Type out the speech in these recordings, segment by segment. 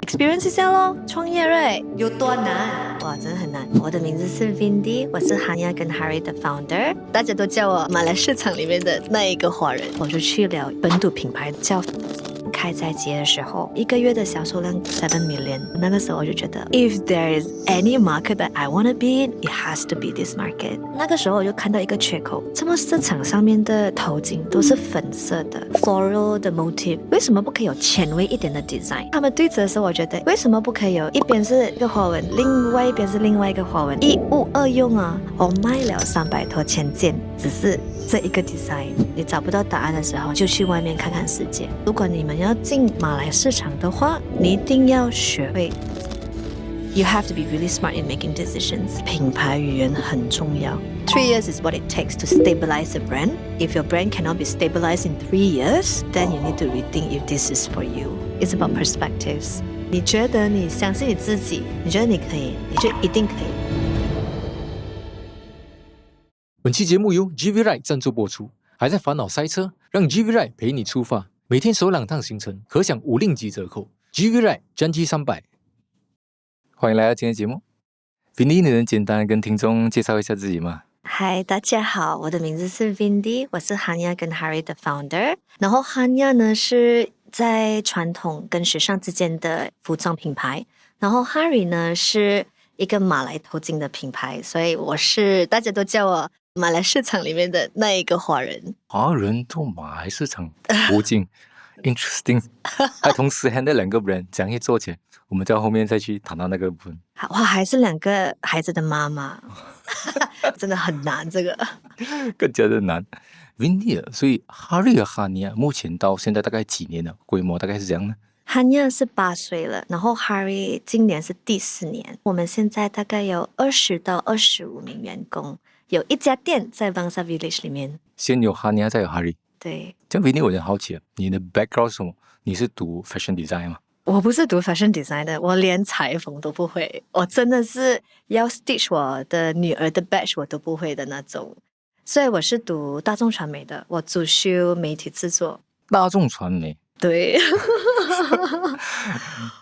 experience 一下咯，创业right有多难？哇，真的很难。我的名字是 Vindy， 我是 Hanya 跟 Harry 的 founder， 大家都叫我马来市场里面的那一个华人。我就去了本土品牌叫开斋节的时候，1个月的销售量7 million。那个时候我就觉得 ，if there is any market that I want to be in, it has to be this market。那个时候我就看到一个缺口，这么市场上面的头巾都是粉色的 floral 的 motif， 为什么不可以有前卫一点的 design？ 他们对折的时候，我觉得为什么不可以有一边是一个花纹，另外一边是另外一个花纹，一物二用啊！我卖了300多千件，只是这一个 design。你找不到答案的时候，就去外面看看世界。如果你们要进马来市场的话，你一定要学会。You have to be really smart in making decisions. 品牌语言很重要。3 years is what it takes to stabilize a brand. If your brand cannot be stabilized in 3 years, then you need to rethink if this is for you. It's about perspectives. 你觉得你相信你自己，你觉得你可以，你就一定可以。本期节目由 GV Ride 赞助播出。还在烦恼塞车？让 GV Ride 陪你出发，每天首2趟行程，可享5令吉折扣。GV Ride 专机300。欢迎来到今天的节目。Vindy， 你能简单跟听众介绍一下自己吗？嗨，大家好，我的名字是 Vindy， 我是 Hanya 跟 Harry 的 founder。然后 Hanya 呢是在传统跟时尚之间的服装品牌，然后 Harry 呢是一个马来头巾的品牌，所以大家都叫我马来市场里面的那一个华人。华人做马来市场头巾，interesting。还同时 handle 2个 brand， 怎样去做起来？我们在后面再去谈到那个部分。哇，还是2个孩子的妈妈，真的很难，这个更加的难。Vindy， 所以 Harry 和 Hanya 目前到现在大概几年了？规模大概是怎样呢？Hanya 是8岁了，然后 Harry 今年是第4年。我们现在大概有20到25名员工，有一家店在 Bangsar Village 里面。先有 Hanya， 再有 Harry。对，这样 Vindy 我很好奇，你的 background 是什么？你是读 fashion design 吗？我不是读 fashion design 的，我连裁缝都不会，我真的是要 stitch 我的女儿的 badge 我都不会的那种。所以我是读大众传媒的，我主修媒体制作。大众传媒？对。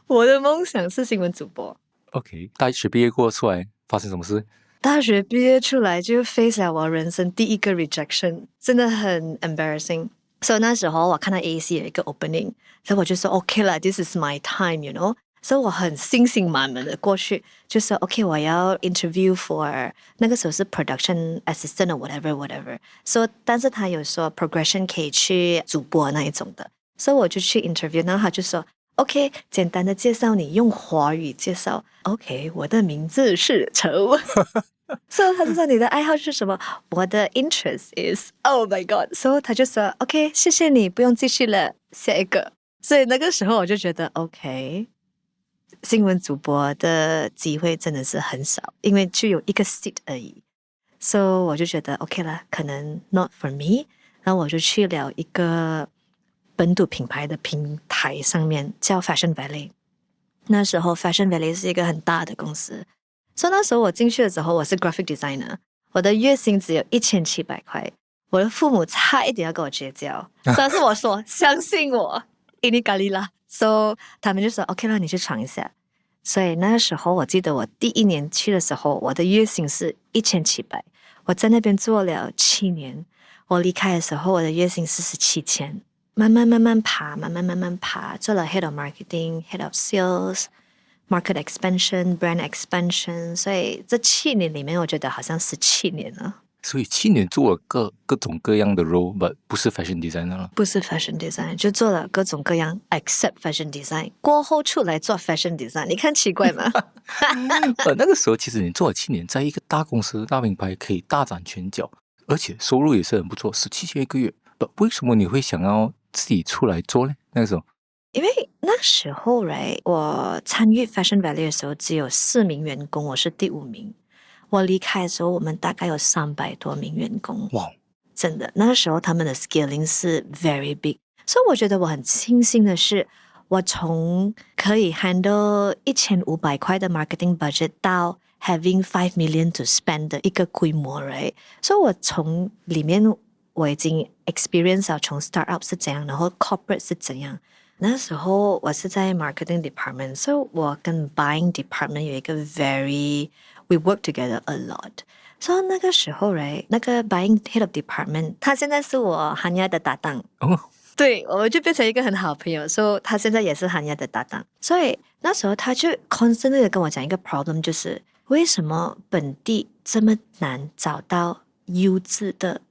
我的梦想是新闻主播。OK， 大学毕业过出来发生什么事？大学毕业出来就 face 了我人生第一个 rejection， 真的很 embarrassing。所以那时候我看到 AEC 有一个 opening， 所以我就说 OK 了 ，this is my time， you know。所以我很信心满满的过去，就说 OK， 我要 interview for 那个时候是 production assistant or whatever。所以但是他有说 progression 可以去主播那一种的，所以我就去 interview， 然后他就说 OK， 简单的介绍你，用华语介绍。OK， 我的名字是丑。所以他就说你的爱好是什么？我的 interest is oh my god， 所以他就说 OK， 谢谢你，不用继续了，下一个。所以那个时候我就觉得 OK， 新闻主播的机会真的是很少，因为就有一个 seat 而已。所以我就觉得 OK 了，可能 not for me。然后我就去了一个本土品牌的平台上面，叫 Fashion Valley。那时候 Fashion Valley 是一个很大的公司。所以那时候我进去的时候，我是 graphic designer， 我的月薪只有1700块，我的父母差一点要跟我绝交，但是我说相信我，伊尼咖喱啦，所以他们就说 OK 了，你去闯一下。所以那时候我记得我第1年去的时候，我的月薪是1700，我在那边做了7年，我离开的时候我的月薪是17000，慢慢爬，慢慢爬，做了 head of marketing，head of sales。market expansion, brand expansion， 所以这7年里面，我觉得好像17年了。所以7年做了各种各样的 role， 不是 fashion designer 了。不是 fashion design， 就做了各种各样 except fashion design。过后出来做 fashion design， 你看奇怪吗？那个时候其实你做了7年，在一个大公司、大品牌可以大展拳脚，而且收入也是很不错，17千1个月。为什么你会想要自己出来做呢？那个时候？因为那时候我参与 Fashion Valley 的时候只有4名员工，我是第5名。我离开的时候，我们大概有300多名员工。哇，真的，那个时候他们的 scaling 是 very big， 所以我觉得我很庆幸的是，我从可以 handle 1500块的 marketing budget 到 having 5 million to spend 的一个规模所以我从里面我已经 experience 了从 startup 是怎样，然后 corporate 是怎样。那时候我是在 marketing department，所以我跟 buying department 有一个 we work together a lot。所以那个时候那个 buying head of department，他现在是我韩亚的搭档。哦，对，我们就变成一个很好的朋友，所以他现在也是韩亚的搭档。所以那时候他就 constantly 的跟我讲一个 problem，就是为什么本地这么难找到优质的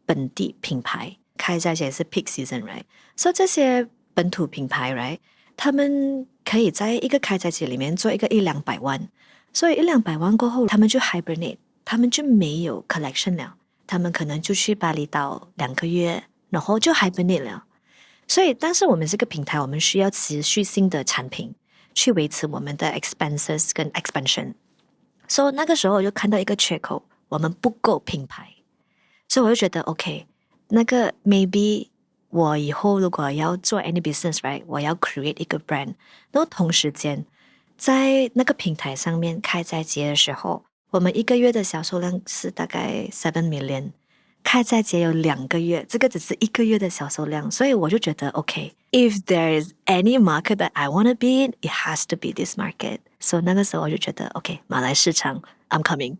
本地品牌？开斋节是 peak season，right？ 所以这些本土品牌，right？ 他们可以在一个开斋节里面做一个100-200万，所以100-200万过后，他们就 hibernate， 他们就没有 collection 了，他们可能就去巴厘岛2个月，然后就 hibernate 了。所以，但是我们这个平台，我们需要持续性的产品去维持我们的 expenses 跟 expansion。所以那个时候我就看到一个缺口，我们不够品牌，所以我就觉得 OK， 那个 maybe 我以后如果要做 any business right， 我要 create 一个 brand， 然后同时间在那个平台上面开斋节的时候，我们1个月的销售量是大概7 million。开斋节有2个月，这个只是1个月的销售量，所以我就觉得 OK，if there is any market that I want to be in, it has to be this market. So 那个时候我就觉得 OK， 马来市场 I'm coming 。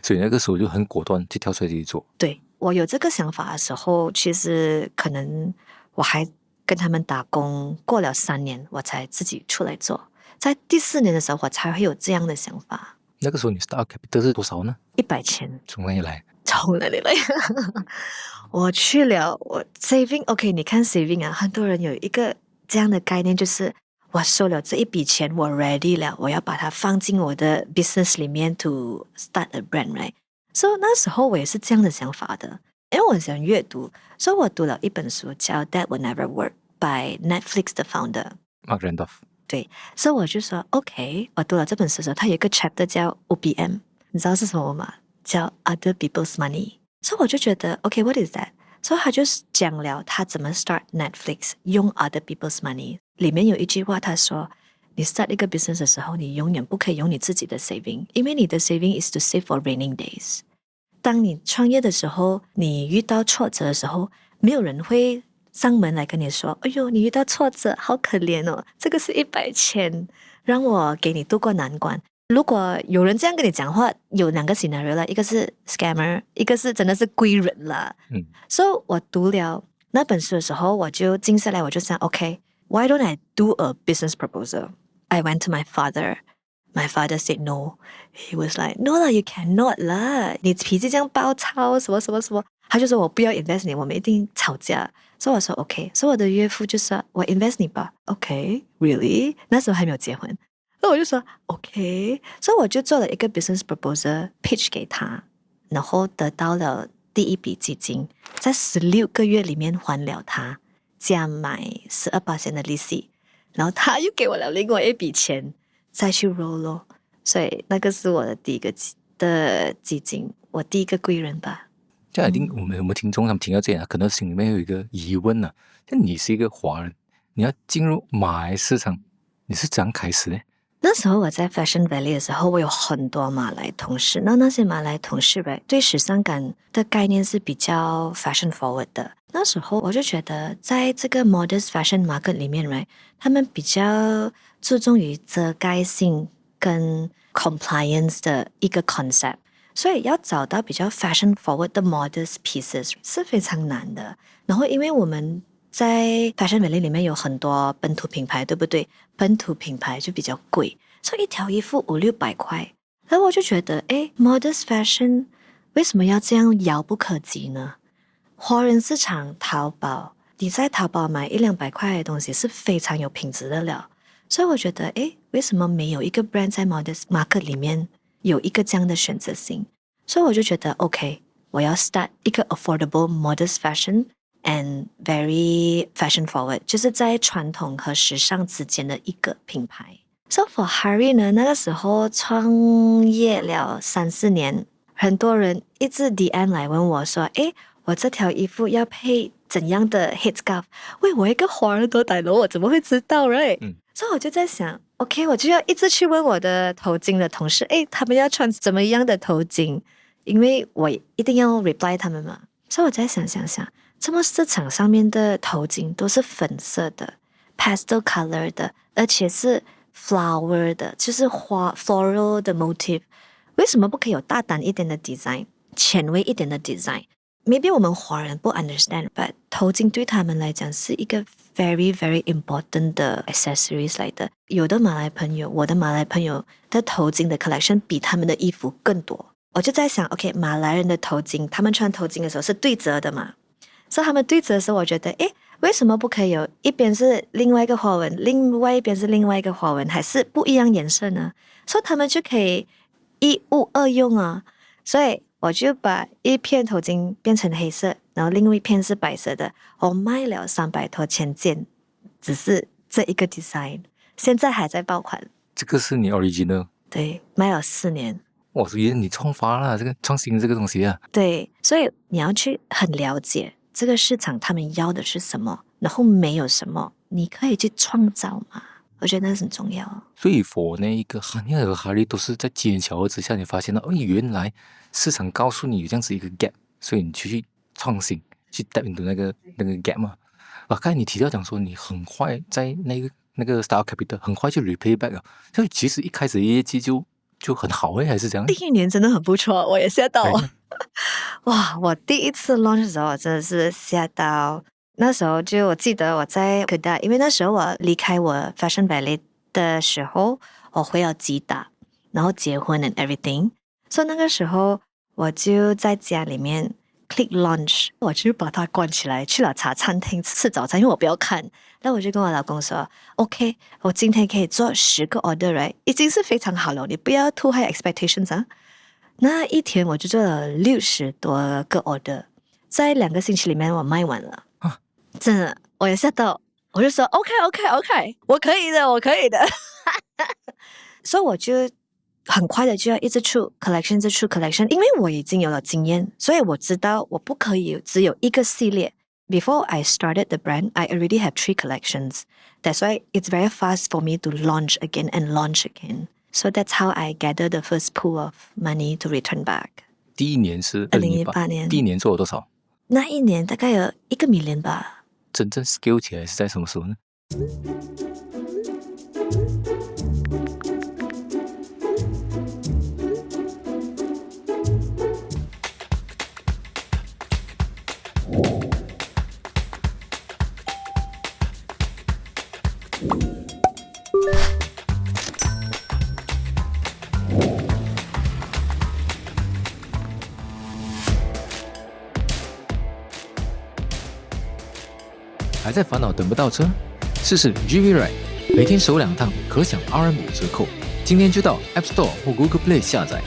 所以那个时候就很果断去跳出来自己做。对，我有这个想法的时候，其实可能我还跟他们打工，过了3年我才自己出来做，在第4年的时候我才会有这样的想法。那个时候你 start capital 是多少呢？100千。从哪里来？从哪里来？我去了，我 saving OK， 你看 saving 啊，很多人有一个这样的概念，就是我收了这一笔钱，我 ready 了，我要把它放进我的 business 里面 to start a brand，right？ 所以那时候我也是这样的想法的，因为我想阅读，所以我读了一本书叫《That Will Never Work》by Netflix 的 founder Mark Randolph。对，所以我就说 OK， 我读了这本书的时候，它有一个 chapter 叫 OBM， 你知道是什么吗？叫 Other People's Money， 所以我就觉得 OK，what is that？ 所以他就讲了他怎么 start Netflix 用 Other People's Money。里面有一句话，他说：“你 start 一个 business 的时候，你永远不可以用你自己的 saving， 因为你的 saving is to save for raining days。当你创业的时候，你遇到挫折的时候，没有人会上门来跟你说：‘哎呦，你遇到挫折，好可怜哦，这个是100千，让我给你度过难关。’如果有人这样跟你讲话，有2个 scenario 了，一个是 scammer， 一个是真的是贵人了。所以我读了那本书的时候，我就静下来，我就想 OK，why don't I do a business proposal? I went to my father. My father said no. He was like, no 啦 ，you cannot 啦，你脾气这样暴躁，什么什么什么。他就说我不要 invest 你，我们一定吵架。所以我说 OK， 所以我的岳父就说我 invest 你吧。OK，really？ 那时候还没有结婚。所以我就说 OK， 所以我就做了一个 business proposal pitch 给他，然后得到了第一笔基金，在16个月里面还了他，加买12% 的利息，然后他又给我了另外一笔钱再去 roll 咯，所以那个是我的第一个的基金，我第一个贵人吧。这样一定我们有没有听众他们听到这样，可能心里面有一个疑问呢？像你是一个华人，你要进入马来市场，你是怎样开始呢？那时候我在 Fashion Valley 的时候，我有很多马来同事。那些马来同事对时尚感的概念是比较 fashion forward 的。那时候我就觉得，在这个 modest fashion market 里面他们比较注重于遮盖性跟 compliance 的一个 concept， 所以要找到比较 fashion forward 的 modest pieces 是非常难的。然后因为我们在 Fashion Valley 里面有很多本土品牌，对不对？本土品牌就比较贵，所以一条衣服500-600块。然后我就觉得modest fashion 为什么要这样遥不可及呢？华人市场淘宝，你在淘宝买100-200块的东西是非常有品质的了。所以我觉得为什么没有一个 brand 在 modest market 里面有一个这样的选择性？所以我就觉得 OK， 我要 start 一个 affordable modest fashion and very fashion forward， 就是在传统和时尚之间的一个品牌。So for Harry 呢，那个时候创业了3-4年，很多人一直 DM 来问我说，我这条衣服要配怎样的 headscarf？ 喂，我一个华人多大佬，我怎么会知道 right？所以我就在想 OK， 我就要一直去问我的头巾的同事，他们要穿怎么样的头巾，因为我一定要 reply 他们嘛。所以我在想，这么市场上面的头巾都是粉色的 pastel color 的，而且是 flower 的，就是花 floral 的 motif， 为什么不可以有大胆一点的 design， 前卫一点的 design？Maybe 我们华人不 understand，but 头巾对他们来讲是一个 very very important 的 accessories 来的。有的马来朋友，我的马来朋友的头巾的 collection 比他们的衣服更多。我就在想 ，OK， 马来人的头巾，他们穿头巾的时候是对折的嘛？所以他们对折的时候，我觉得，诶，为什么不可以有一边是另外一个花纹，另外一边是另外一个花纹，还是不一样颜色呢？所以他们就可以一物二用啊。所以我就把一片头巾变成黑色，然后另外一片是白色的，我卖了300多千件，只是这一个 design， 现在还在爆款。这个是你 original？ 对，卖了4年。我以为你创发了这个创新这个东西啊。对，所以你要去很了解这个市场他们要的是什么，然后没有什么，你可以去创造嘛。我觉得那是很重要。所以for那一个汉亚和哈利都是在机缘巧合之下，你发现到，原来市场告诉你有这样子一个 gap， 所以你去创新，去 tap into 那个 gap 嘛。刚才你提到讲说，你很快在那个 Star Capital 很快就 repay back 了，所以其实一开始业绩就很好还是这样？第1年真的很不错，我也吓到了。哇，我第一次 launch 的时候，我真的是吓到。那时候就我记得我在科大，因为那时候我离开我 Fashion Valley 的时候，我回了吉打，然后结婚 and everything， 所以那个时候我就在家里面 click launch， 我就把它关起来，去了茶餐厅吃早餐，因为我不要看。那我就跟我老公说 ，OK， 我今天可以做10个 order， right？ 已经是非常好了，你不要 too high expectations 啊。那一天我就做了60多个 order， 在2个星期里面我卖完了。真的，我也吓到，我就说 OK， 我可以的，我可以的。所以我就很快的就要一直出 collection， 一直出 collection， 因为我已经有了经验，所以我知道我不可以只有一个系列。Before I started the brand, I already have 3 collections. That's why it's very fast for me to launch again and launch again. So that's how I gather the first pool of money to return back. 第一年是2018年，第一年做了多少？那一年大概有1个 million 吧。真正 scale 起来是在什么时候呢？还在烦恼等不到车？试试 GV Ride， 每天首2趟可享 RM5折扣。今天就到 App Store 或 Google Play 下载。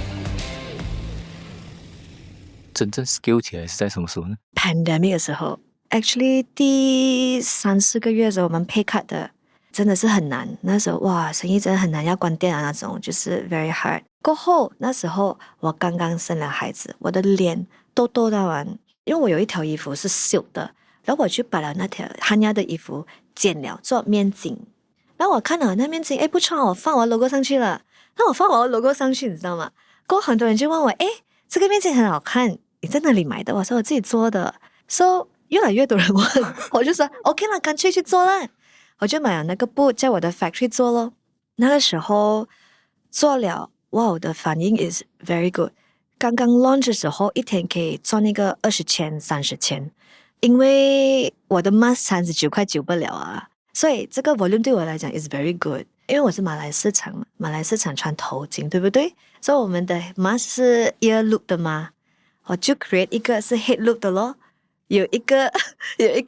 真正 scale 起来是在什么时候呢？ Pandemic 的时候 ，actually 第3、4个月的时候，我们 pay cut 的真的是很难。那时候哇，生意真的很难，要关店啊那种，就是 very hard。过后那时候我刚刚生了孩子，我的脸痘痘到完，因为我有一条衣服是 silk 的。然后我去把了那条汉亚的衣服剪了做面巾，然后我看了那面巾，哎不错，我放我 logo 上去了。那我放我 logo 上去，你知道吗？过后很多人就问我，哎，这个面巾很好看，你在哪里买的？我说我自己做的。So 越来越多人问，我就说 OK 啦，干脆去做啦。我就买了那个布，在我的 factory 做咯。那个时候做了，哇，我的反应 is very good。刚刚 launch 的时候，一天可以做那个20千、30千。因为我的 mask 39块9不了啊，所以这个 volume 对我来讲 is very good。因为我是马来市场嘛，马来市场穿头巾，对不对？所以我们的 mask 是 ear loop 的嘛，我就 create 一个是 head loop 的咯，有一个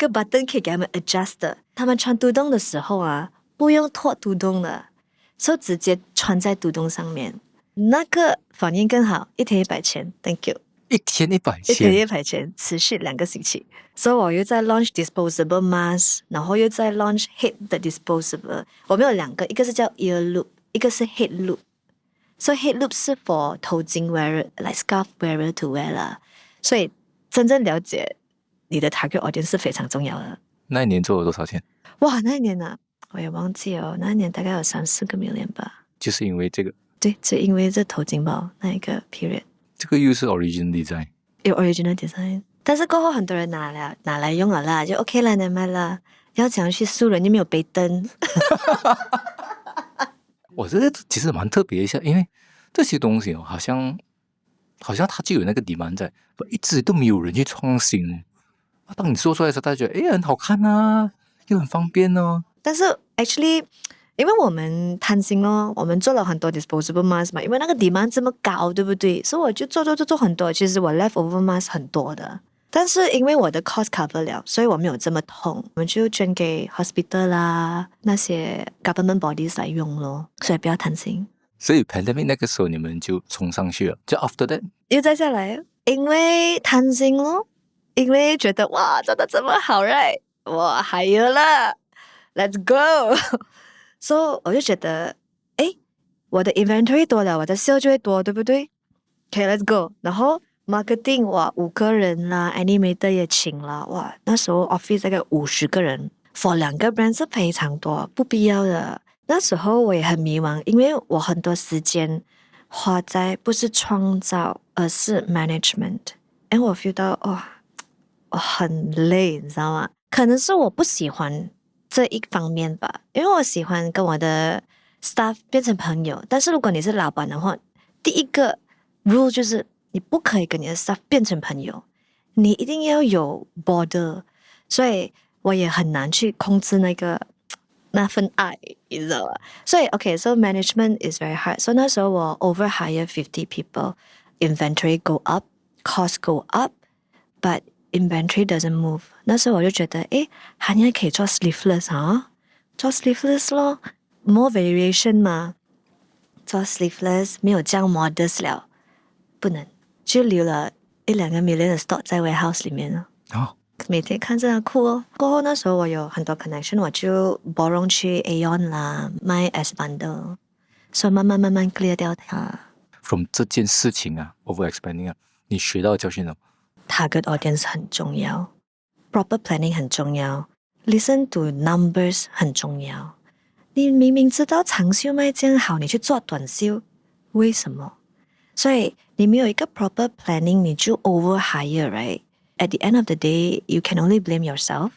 button 可以给他们 adjust 的。他们穿肚洞的时候啊，不用脱肚洞了，所以直接穿在肚洞上面，那个反应更好，一天100千 ，Thank you。一天100千，一天100千，持续2个星期。所以我又在 launch disposable mask， 然后又在 launch head 的 disposable。我们有2个，一个是叫 ear loop， 一个是 head loop。所以 head loop 是 for 头巾 wearer，like scarf wearer to wear 啦。所以真正了解你的 target audience 是非常重要的。那一年做了多少钱？哇，那一年啊，我也忘记了，那一年大概有3、4个 million 吧。就是因为这个。对，就因为这头巾包那一个 period。这个又是 original design， 有 original design，但是过后很多人拿来用了啦，就 OK 了，能买了。要怎样去素人又没有被登？我觉得其实蛮特别一下，因为这些东西好像它就有那个 demand 在，一直都没有人去创新。当你说出来的时候，大家觉得很好看啊，又很方便哦。但是 actually，因为我们贪心咯，我们做了很多 disposable mask 嘛，因为那个 demand 这么高，对不对？所以我就做很多。其实我 leftover mask 很多的，但是因为我的 cost cover 了，所以我没有这么痛，我们就捐给 hospital 啦，那些 government bodies 来用咯，所以不要贪心。所以 pandemic 那个时候你们就冲上去了，就 after that 又再下来，因为贪心咯，因为觉得哇做得这么好 right， 我还有了 ，Let's go 。所以我就觉得，诶，我的 inventory 多了，我的 sale 就会多，对不对？OK，let's go。然后 marketing 哇，5个人啦 ，animator 也请了，哇，那时候 office 大概50个人 ，for 2个 brand 是非常多，不必要的。那时候我也很迷茫，因为我很多时间花在不是创造，而是 management。哎，我 feel 到我很累，你知道吗？可能是我不喜欢这一方面吧，因为我喜欢跟我的 staff 变成朋友。但是如果你是老板的话，第一个 rule 就是你不可以跟你的 staff 变成朋友，你一定要有 border。所以我也很难去控制那份爱，你知道吗？所以 OK，so management is very hard. So 那时候我 over hire 50 people, inventory go up, cost go up, but inventory doesn't move. 那时候我就觉得，诶，还应该可以做 sleeveless 啊，做 sleeveless 咯，more variation 嘛，做 sleeveless 没有这样 modest 了，不能，就留了1-2个 million 的 stock 在 warehouse 里面了。哦，每天看着它酷哦。过后那时候我有很多 connection， 我就 borrow 去 Aeon 啦，卖 S bundle， 所以慢慢 clear 掉它。from 这件事情啊 over expanding 啊，你学到的教训呢？ Target audience 很重要 ，proper planning 很重要 ，listen to numbers 很重要。你明明知道长袖卖这样好，你去做短袖，为什么？所以你没有一个 proper planning， 你就 over hire right。At the end of the day, you can only blame yourself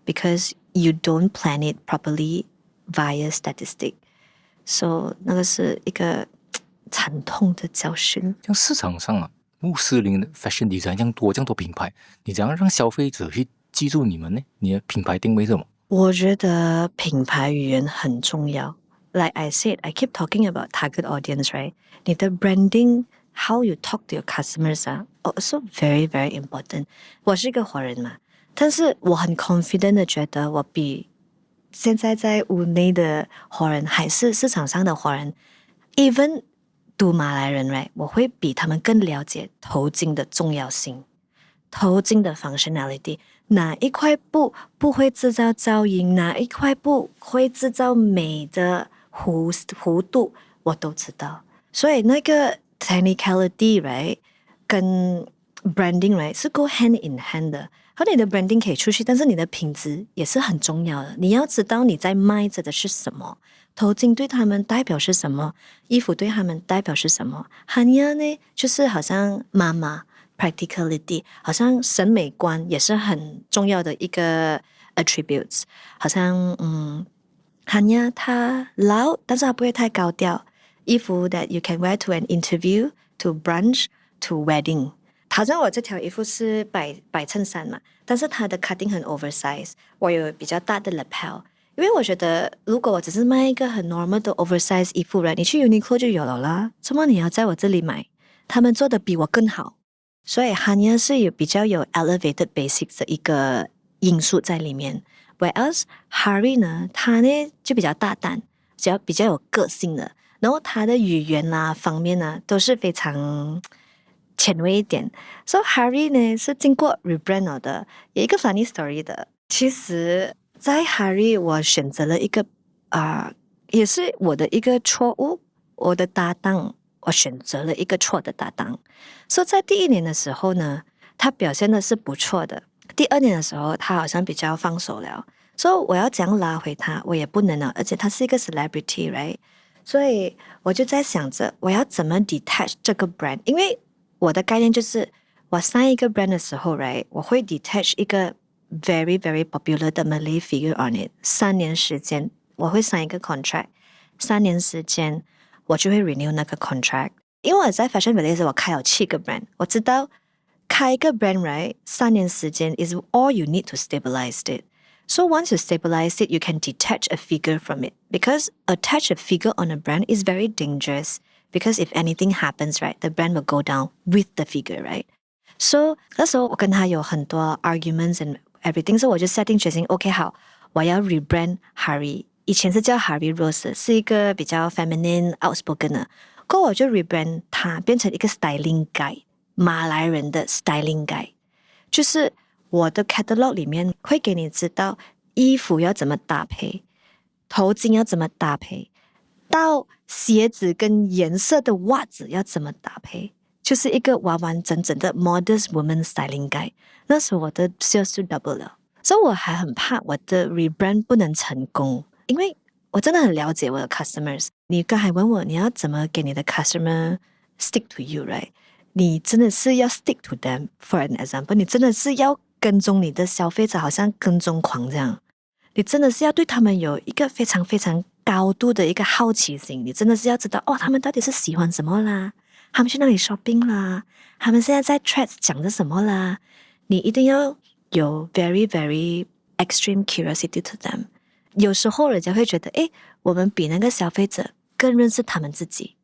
because you don't plan it properly via statistic. So 那个是一个惨痛的教训。像市场上啊，穆斯林的 fashion design 这样多品牌，你怎样让消费者去记住你们呢？你的品牌定位是什么？我觉得品牌语言很重要。Like I said, I keep talking about target audience, right? 你的 branding, how you talk to your customers 啊 also very, very important. 我是一个华人嘛，但是我很 confident 的觉得我比现在在屋内的华人还是市场上的华人 even 读马来人 right， 我会比他们更了解头巾的重要性，头巾的 functionality， 哪一块布不会制造噪音，哪一块布会制造美的弧度，我都知道。所以那个 technicality right 跟 branding right 是 go hand in hand 的。和你的 branding 可以出去，但是你的品质也是很重要的。你要知道你在卖着的是什么，头巾对他们代表是什么，衣服对他们代表是什么。Hanya 呢，就是好像妈妈 practicality， 好像审美观也是很重要的一个 attributes。好像Hanya 它 loud， 但是它不会太高调。衣服 that you can wear to an interview, to brunch, to wedding。好像我这条衣服是白衬衫嘛，但是它的 cutting 很 oversize， 我有比较大的 lapel， 因为我觉得如果我只是卖一个很 normal 的 oversize 衣服，你去 Uniqlo 就有了啦，怎么你要在我这里买？他们做的比我更好，所以 Hanya 是比较有 elevated basics 的一个因素在里面。Whereas Harry 呢，他呢就比较大胆，比较有个性的，然后他的语言方面呢都是非常前卫一点。So Harry 呢是经过 rebrand 的，有一个 funny story 的。其实在 Harry 我选择了一个也是我的一个错误，我的搭档我选择了一个错的搭档。So 在第1年的时候呢，他表现的是不错的。第2年的时候，他好像比较放手了。So 我要怎样拉回他，我也不能了，而且他是一个 celebrity right？ 所以我就在想着我要怎么 detach 这个 brand， 因为我的概念就是我我 sign 一个 brand 的时候 right 我会 detach 一个 very very popular 的 Malay figure on it 3年时间我会 sign 一个 contract 3年时间我就会 renew 那个 contract 因为我在 Fashion Valley 我开了7个 brand 我知道开一个 brand right 3年时间 is all you need to stabilize it So once you stabilize it, you can detach a figure from it. Because attach a figure on a brand is very dangerous. Because if anything happens, right, the brand will go down with the figure, right? So 那时候我跟他有很多 arguments and everything. So 我就 setting 决心 OK 好我要 rebrand Harry 以前是叫 Harry Rose 是一个比较 feminine outspoken 的过后我就 rebrand 它变成一个 styling guide 马来人的 styling guide 就是我的 catalog 里面会给你知道衣服要怎么搭配头巾要怎么搭配到鞋子跟颜色的袜子要怎么搭配就是一个完完整整的 modest woman styling guide 那时候我的 sales 就 double 了所以我还很怕我的 rebrand 不能成功因为我真的很了解我的 customers 你刚才问我你要怎么给你的 customer stick to you right 你真的是要 stick to them for an example 你真的是要跟踪你的消费者好像跟踪狂这样你真的是要对他们有一个非常非常高度的一个好奇心你真的是要知道他们到底是喜欢什么啦他们去那里 shopping 啦他们现在在 threads 讲着什么啦你一定要有 very very extreme curiosity to them 有时候人家会觉得我们比那个消费者更认识他们自己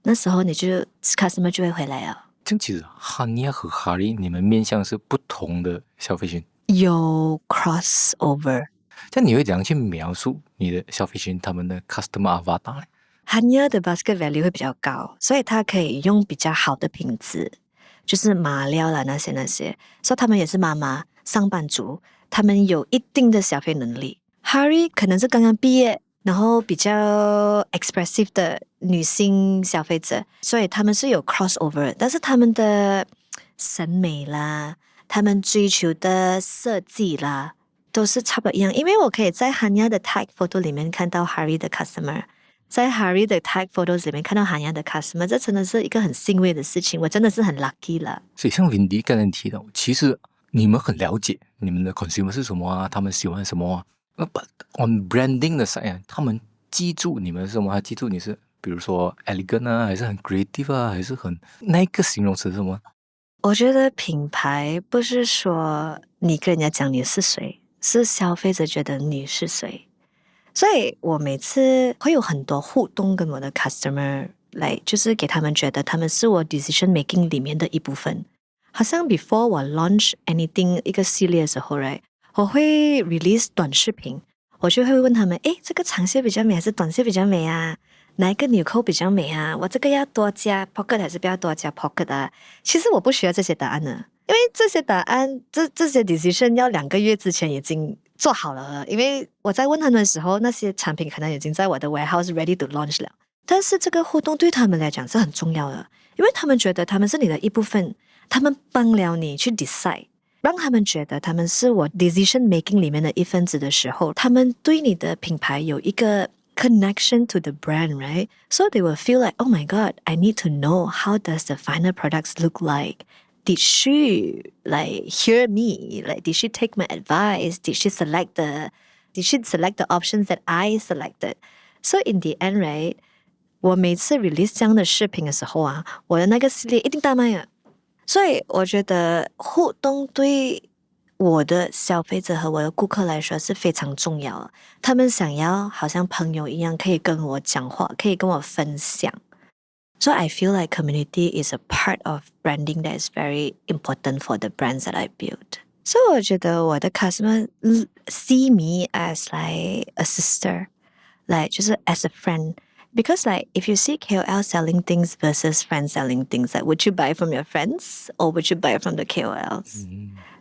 那时候你就 customer 就会回来了这样其实 Hania 和 Harry 你们面向是不同的消费群有 crossover 这样你会怎样去描述你的消费群他们的 customer avatar 呢Hania 的 basket value 会比较高所以它可以用比较好的品质就是马料啦那些所以他们也是妈妈上班族他们有一定的消费能力 Harry 可能是刚刚毕业然后比较 expressive 的女性消费者所以他们是有 crossover 但是他们的审美啦他们追求的设计啦都是差不多一样因为我可以在 Hania 的 tag photo 里面看到 Harry 的 customer在 Harry 的 tag photos 里面看到 Hania 的 customer 这真的是一个很欣慰的事情我真的是很 lucky 了所以像 Windy 刚才提到其实你们很了解你们的 consumer 是什么啊他们喜欢什么啊But on branding 的 side 他们记住你们是什么他记住你是比如说 elegant 啊还是很 creative 啊还是很那一个形容词是什么我觉得品牌不是说你跟人家讲你是谁是消费者觉得你是谁所以我每次会有很多互动跟我的 customer 来就是给他们觉得他们是我 decision making 里面的一部分好像 before 我 launch anything 一个系列的时候 right 我会 release 短视频我就会问他们这个长线比较美还是短线比较美啊哪一个纽扣比较美啊我这个要多加 pocket 还是不要多加 pocket 啊其实我不需要这些答案呢因为这些答案这些 decision 要2个月之前已经做好了因为我在问他们的时候那些产品可能已经在我的 warehouse ready to launch 了但是这个互动对他们来讲是很重要的因为他们觉得他们是你的一部分他们帮了你去 decide 让他们觉得他们是我 decision making 里面的一份子的时候他们对你的品牌有一个 connection to the brand right so they will feel like oh my god I need to know how does the final products look like did she like hear me like did she take my advice did she select the options that I selected so in the end right 我每次 release 这样的视频的时候啊我的那个系列一定大卖啊所以我觉得互动对我的消费者和我的顾客来说是非常重要的他们想要好像朋友一样可以跟我讲话可以跟我分享So I feel like community is a part of branding that is very important for the brands that I build. So 我觉得我的 customer see me as like a sister, like 就是 as a friend. Because like if you see KOL selling things versus friends selling things, like would you buy from your friends or would you buy from the KOLs?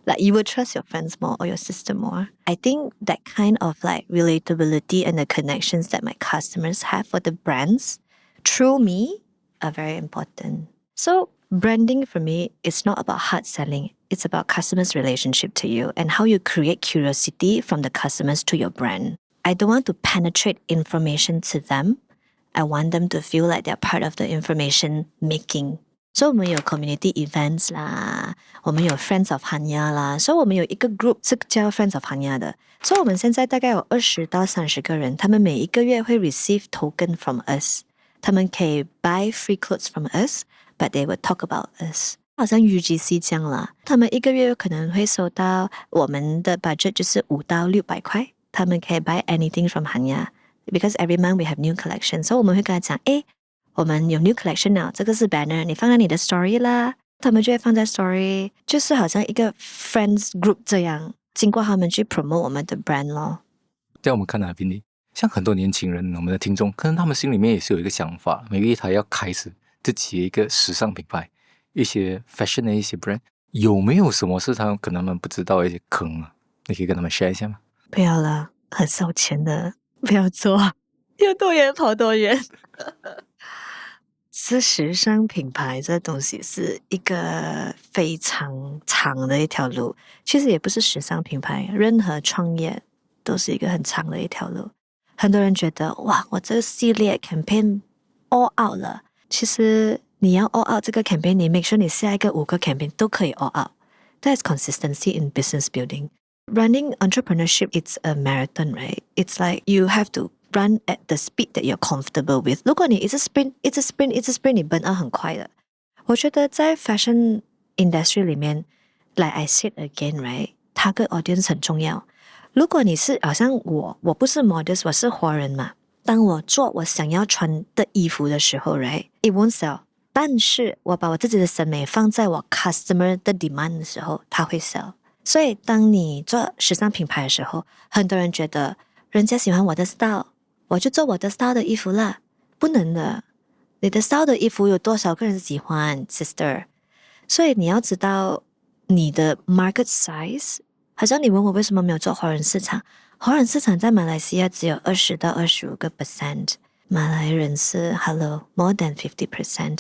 Like you would trust your friends more or your sister more. I think that kind of like relatability and the connections that my customers have for the brands through me are very important. So branding for me is not about hard selling. It's about customers' relationship to you and how you create curiosity from the customers to your brand. I don't want to penetrate information to them. I want them to feel like they're part of the information making 所以我们有 community events 啦，我们有 Friends of Hanya 啦，所以我们有一个 group 是叫 Friends of Hanya 的，所以我们现在大概有20到30个人，他们每一个月会 receive token from us， 他们可以 buy free clothes from us， but they will talk about us。好像 UGC 这样啦，他们一个月可能会收到我们的 budget 就是5到600块，他们可以 buy anything from Hanya because every month we have new collection， 所以我们会跟他讲，诶，我们有 new collection 了，这个是 banner， 你放在你的 story 啦，他们就会放在 story， 就是好像一个 friends group 这样，经过他们去 promote 我们的 brand 咯。在我们看哪边呢？像很多年轻人，我们的听众，可能他们心里面也是有一个想法，每个月他要开始自己的一个时尚品牌，一些 fashion 的一些 brand， 有没有什么是他们可能他们不知道的一些坑啊？你可以跟他们 share 一下吗？不要了，很烧钱的，不要做，有多远跑多远。是时尚品牌这东西是一个非常长的一条路，其实也不是时尚品牌，任何创业都是一个很长的一条路。很多人觉得哇，我这个系列 campaign all out 了，其实你要 all out 这个 campaign， 你 make sure 你下一个5个 campaign 都可以 all out。That's consistency in business building. Running entrepreneurship, it's a marathon, right? It's like you have to run at the speed that you're comfortable with. 如果你一直 sprint， 你 burn out 很快的。我觉得在 fashion industry 里面 like I said again, right? Target audience 很重要。如果你是好像我不是 modest， 我是华人嘛。当我做我想要穿的衣服的时候 right? It won't sell. 但是我把我自己的审美放在我 customer 的 demand 的时候，它会 sell。所以当你做时尚品牌的时候，很多人觉得人家喜欢我的 style， 我就做我的 style 的衣服啦。不能的，你的 style 的衣服有多少个人喜欢 sister？ 所以你要知道你的 market size。好像你问我为什么没有做华人市场，华人市场在马来西亚只有20到25%，马来人是 hello more than 50%，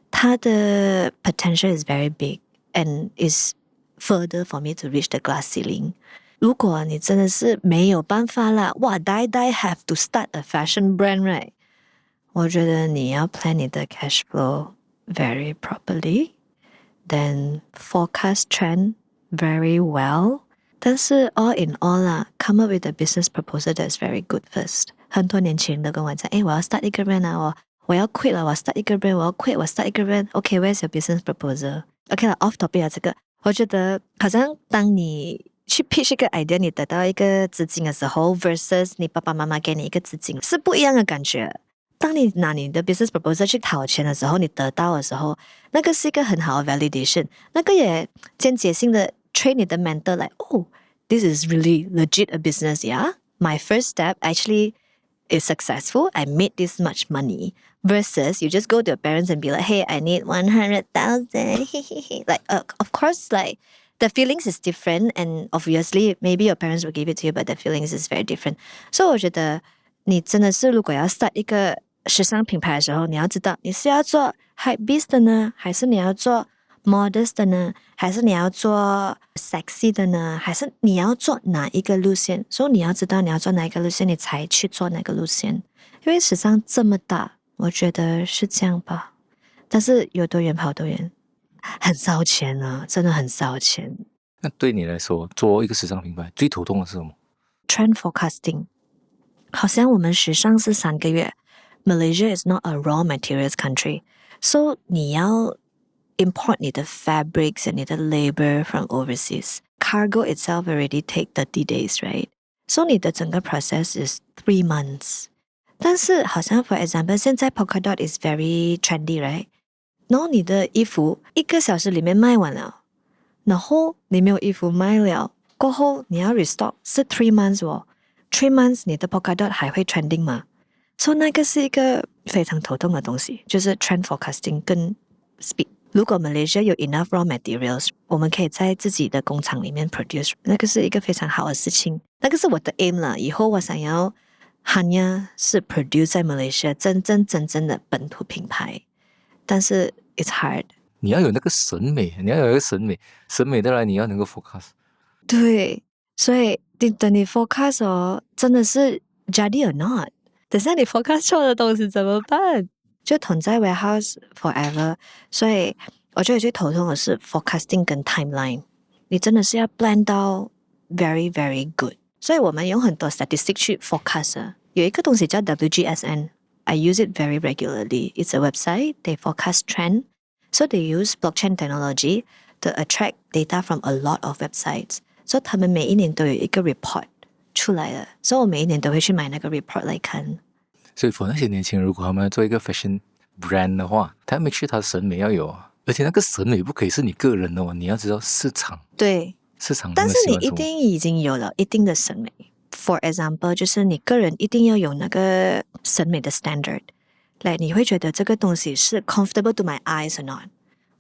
它的 potential is very big and is further for me to reach the glass ceiling。 如果你真的是没有办法啦，哇 die have to start a fashion brand right， 我觉得你要 plan 你的 cash flow very properly， then forecast trend very well， 但是 all in all 啦 come up with a business proposal that's very good first。 很多年轻人都跟我讲，诶，我要 start 一个 brand 啊，我要 quit 了，我 start 一个 brand， 我要 quit， 我 start 一个 brand。 OK, where's your business proposal？ OK 了 off topic 了这个。我觉得好像当你去 pitch 一个 idea， 你得到一个资金的时候 versus 你爸爸妈妈给你一个资金是不一样的感觉。当你拿你的 business proposal 去讨钱的时候，你得到的时候，那个是一个很好的 validation， 那个也间接性的 train 你的 mentor like oh this is really legit a business, yeah? My first step actually is successful. I made this much money. Versus you just go to your parents and be like, hey, I need 100,000. Like, of course, like the feelings is different, and obviously maybe your parents will give it to you, but the feelings is very different. So 我觉得你真的是如果要 start 一个时尚品牌的时候，你要知道你是要做 hypebeast 的呢，还是你要做 modest 的呢，还是你要做 sexy 的呢，还是你要做哪一个路线？所以你要知道你要做哪一个路线，你才去做哪个路线。因为时尚这么大，我觉得是这样吧。但是有多远跑多远，很烧钱啊，真的很烧钱。那对你来说，做一个时尚品牌最头痛的是什么？ Trend forecasting， 好像我们时尚是3个月。Malaysia is not a raw materials country， so 你要import 你的 fabrics and 你的 labor from overseas. Cargo itself already take 30 days, right? So 你的整个 process is 3 months. 但是好像 for example 现在 polka dot is very trendy, right? 然后你的衣服1个小时里面卖完了，然后你没有衣服卖了，过后你要 restock 是3 months 哦。3 months 你的 polka dot 还会 trending 吗？ So 那个是一个非常头痛的东西，就是 trend forecasting 跟 speed。如果 Malaysia 有 enough raw materials， 我们可以在自己的工厂里面 produce， 那个是一个非常好的事情。那个是我的 aim 啦，以后我想要 Hanya 是 produce 在 Malaysia 真正的本土品牌，但是 it's hard。 你要有那个审美，你要有一个审美的来，你要能够 focus。 对，所以等你 forecast 哦，真的是 jadi or not， 等下你 forecast 错的东西怎么办？就囤在 warehouse forever， 所以我觉得最头痛的是 forecasting 跟 timeline， 你真的是要 plan 到 very very good。所以我们用很多 statistic 去 forecast， 有一个东西叫 WGSN，I use it very regularly. It's a website. They forecast trend. So they use blockchain technology to attract data from a lot of websites. So 他们每一年都有一个 report 出来的，所以我每一年都会去买那个 report 来看。所以 for 那些年轻人，如果他们要做一个 fashion brand 的话，他要 make sure 他的审美要有啊，而且那个审美不可以是你个人的哦，你要知道市场。对，市场但是你一定已经有了一定的审美。For example， 就是你个人一定要有那个审美的 standard， like 你会觉得这个东西是 comfortable to my eyes or not，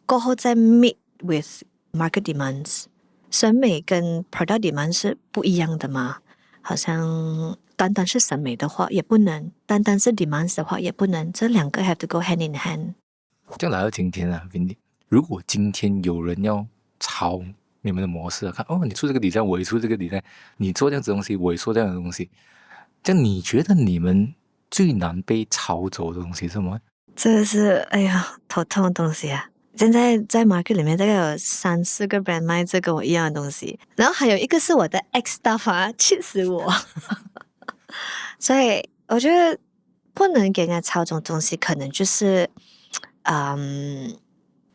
过后再 meet with market demands。 审美跟 product demand 是不一样的嘛，好像单单是审美的话也不能，单单是 demands 的话也不能，这两个 have to go hand in hand。 这样来到今天啊 Vinny， 如果今天有人要抄你们的模式看哦，你出这个design，我也出这个design，你做这样子的东西，我也做这样的东西，这样你觉得你们最难被抄走的东西是什么？这是哎呀头痛的东西啊！现在在 market 里面大概有3-4个 brand 卖这跟我一样的东西，然后还有一个是我的 ex staff 啊，气死我！所以我觉得不能给人家抄这种东西，可能就是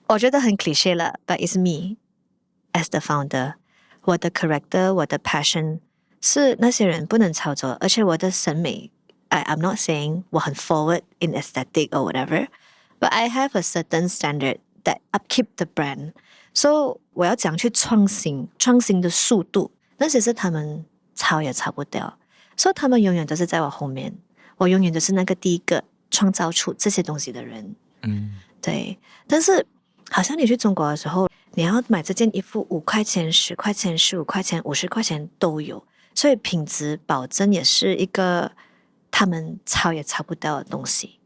我觉得很 cliché 了 ，but it's me as the founder， 我的 character， 我的 passion 是那些人不能抄走，而且我的审美I'm not saying 我很 forward in aesthetic or whatever, but I have a certain standard that upkeep the brand. So 我要讲去创新的速度，那些是他们抄也抄不掉，所以他们永远都是在我后面，我永远都是那个第一个创造出这些东西的人。对，但是好像你去中国的时候，你要买这件衣服5块钱、10块钱、15块钱、50块钱都有，所以品质保证也是一个他们抄也抄不到的东西。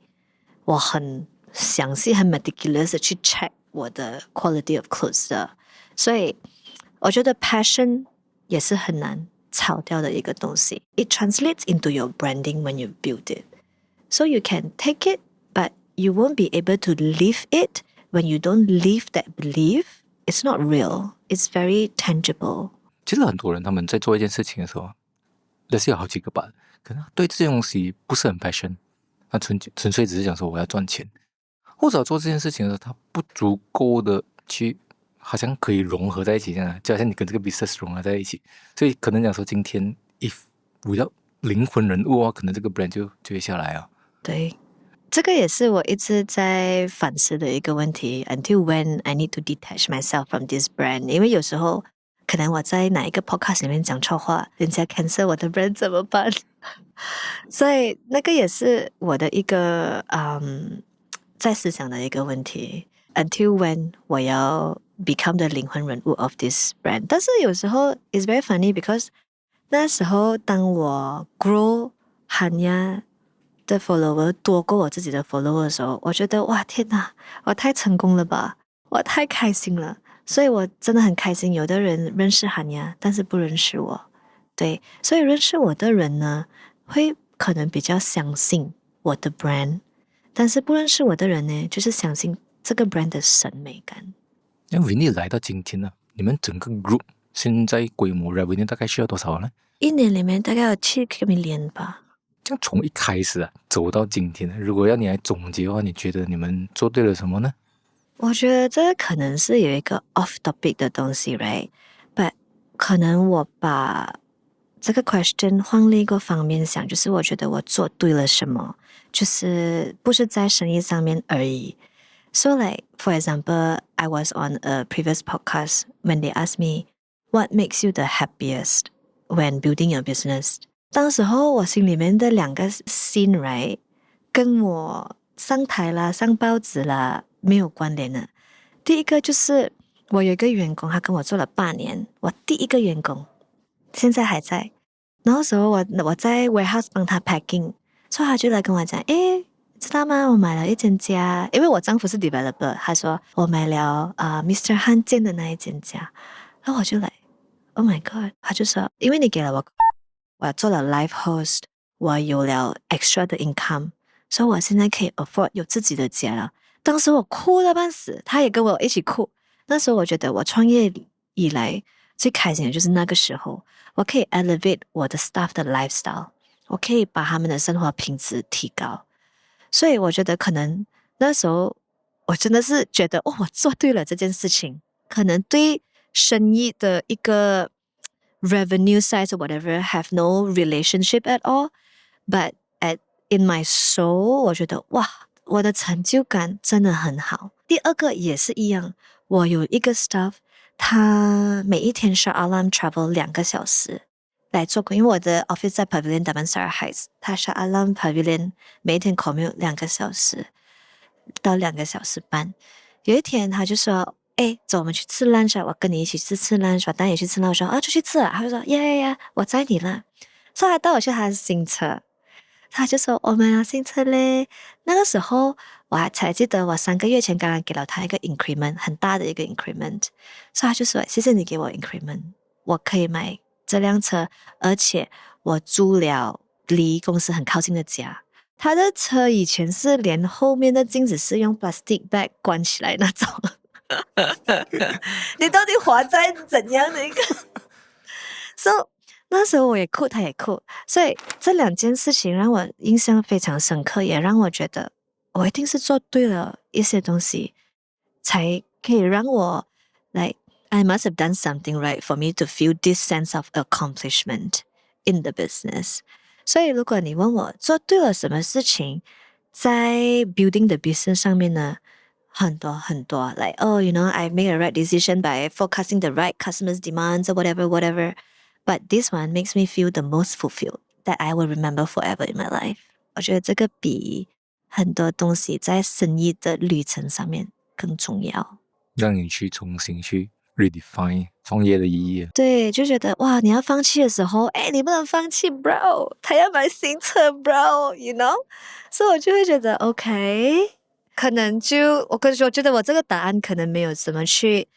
我很详细、很 meticulous 的去 check 我的 quality of clothes 的，所以我觉得 passion 也是很难抄掉的一个东西。It translates into your branding when you build it. So you can take it, but you won't be able to live it when you don't live that belief. It's not real. It's very tangible. 其实很多人他们在做一件事情的时候，那是有好几个吧，可能对这件东西不是很 passion， 他纯粹只是讲说我要赚钱，或者做这件事情的时候，他不足够的去好像可以融合在一起这样，就好像你跟这个 business 融合在一起，所以可能讲说今天 if without 灵魂人物的话，可能这个 brand 就会下来啊。对，这个也是我一直在反思的一个问题。Until when I need to detach myself from this brand？ 因为有时候可能我在哪一个 podcast 里面讲错话，人家 cancel 我的 brand 怎么办？所以那个也是我的一个在思想的一个问题。Until when 我要 become the 灵魂人物 of this brand？ 但是有时候 it's very funny because 那时候当我 grow Hanya的 follower 多过我自己的 follower 的时候，我觉得哇天哪，我太成功了吧，我太开心了，所以我真的很开心。有的人认识Hanya，但是不认识我，对，所以认识我的人呢，会可能比较相信我的 brand， 但是不认识我的人呢，就是相信这个 brand 的审美感。那 Vinny 来到今天呢，你们整个 group 现在规模 revenue 大概需要多少呢？1年里面大概有7 million 吧。这样从一开始啊走到今天，如果要你来总结的话，你觉得你们做对了什么呢？我觉得这可能是有一个 off topic 的东西 right？ But 可能我把这个 question 换另一个方面想，就是我觉得我做对了什么，就是不是在生意上面而已。So like for example, I was on a previous podcast when they asked me what makes you the happiest when building your business。当时候我心里面的2个 scene right 跟我上台啦、上报纸啦没有关联的。第一个就是我有一个员工，他跟我做了8年，我第一个员工，现在还在。然后时候我在 warehouse 帮他 packing， 所以他就来跟我讲，诶，知道吗？我买了一间家，因为我丈夫是 developer， 他说我买了Mr. Han 建的那一间家，然后我就来 ，Oh my God， 他就说，因为你给了我做了 live host， 我有了 extra 的 income，所以我现在可以 afford 有自己的家了。当时我哭到半死，他也跟我一起哭。那时候我觉得我创业以来最开心的就是那个时候，我可以 elevate 我的 staff 的 lifestyle， 我可以把他们的生活品质提高。所以我觉得可能那时候我真的是觉得我做对了这件事情，可能对生意的一个 revenue size or whatever have no relationship at all, but in my soul 我觉得哇，我的成就感真的很好。第二个也是一样，我有一个 staff， 他每一天Shah Alam travel 2个小时来做工，因为我的 office 在 Pavilion Damansara Heights， 他Shah Alam Pavilion 每一天 commute 2个小时到2个小时半。有一天他就说走我们去吃 lunch 我跟你一起吃 lunch， 我带你去吃 lunch， 我说出去吃他就说呀，我载你了。所以他带我去他的新车，他就说我们要新车嘞。那个时候我还才记得我3个月前刚刚给了他一个 increment， 很大的一个 increment， 所以他就说谢谢你给我 increment， 我可以买这辆车，而且我租了离公司很靠近的家。他的车以前是连后面的镜子是用 plastic bag 关起来那种你到底活在怎样的一个so 那时候我也哭，他也哭，所以这2件事情让我印象非常深刻，也让我觉得我一定是做对了一些东西，才可以让我 like I must have done something right for me to feel this sense of accomplishment in the business。 所以如果你问我做对了什么事情在 building the business 上面呢，很多很多 like you know I made a right decision by forecasting the right customers demands or whatever but this one makes me feel the most fulfilled that I will remember forever in my life。 我觉得这个比很多东西在生意的旅程上面更重要，让你去重新去 redefine 创业的意义。对，就觉得哇，你要放弃的时候你不能放弃 bro， 他要买新车 bro you know， 所以我就会觉得 OK， 可能就我跟你说，觉得我这个答案可能没有怎么去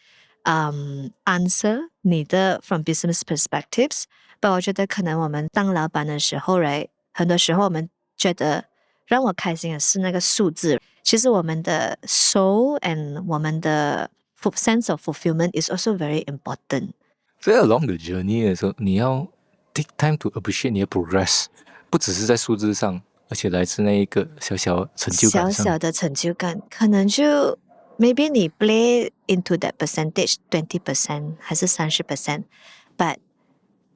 answer 你的 from business perspectives， but 我觉得可能我们当老板的时候 right， 很多时候我们觉得让我开心的是那个数字，其实我们的 soul and 我们的 sense of fulfillment is also very important。 所以 along the journey 的时候，你要 take time to appreciate 你的 progress， 不只是在数字上，而且来自那一个小小成就感上。小小的成就感，可能就 maybe 你 play into that percentage 20% 还是30%， but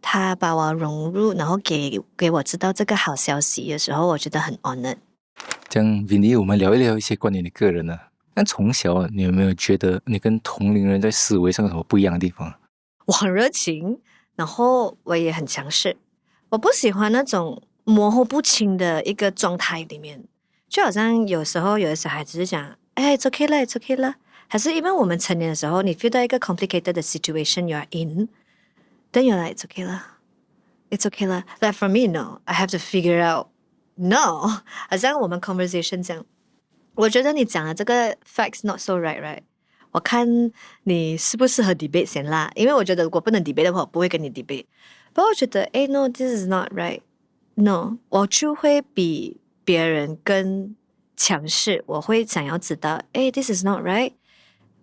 他把我融入，然后给我知道这个好消息的时候，我觉得很 honored。 这样 Vinny， 我们聊一聊一些关于你个人呢。但从小你有没有觉得你跟同龄人在思维上有什么不一样的地方？我很热情，然后我也很强势，我不喜欢那种模糊不清的一个状态里面，就好像有时候有的小孩子是讲it's okay 了 it's okay 了，还是因为我们成年的时候你 feel 到一个 complicated 的 situation you are in， then you're like it's okay 了 it's okay 了。 Like for me no, I have to figure out no， 好像我们 conversation 这样，我觉得你讲的这个 facts not so right， 我看你适不适合 debate 先啦，因为我觉得如果不能 debate 的话，我不会跟你 debate。不过我觉得no this is not right no， 我就会比别人更强势，我会想要知道this is not right，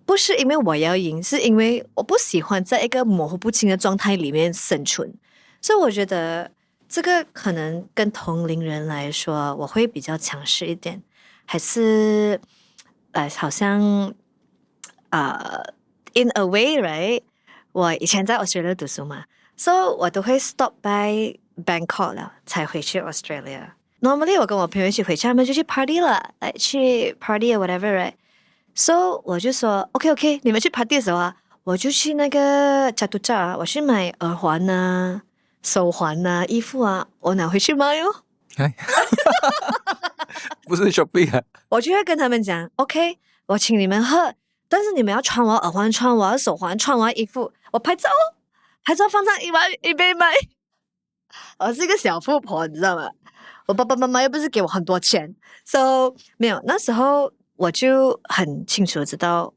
不是因为我要赢，是因为我不喜欢在一个模糊不清的状态里面生存。所以我觉得这个可能跟同龄人来说，我会比较强势一点，还是好像in a way right， 我以前在 Australia 读书嘛， so 我都会 stop by Bangkok 了才回去 Australia。 Normally 我跟我朋友一起回去，他们就去 party 了，来去 party or whatever right， so 我就说 OK 你们去 party 的时候啊，我就去那个 Chatuchak， 我去买耳环啊手环啊衣服啊，我拿回去卖哦不是 shopping 啊，我就会跟他们讲 OK 我请你们喝，但是你们要穿我耳环，穿我手环，穿我衣服，我拍照哦，拍照放上eBay卖。我是一个小富婆，你知道吗？我爸爸妈妈又不是给我很多钱 ，so 没有。那时候我就很清楚的知道，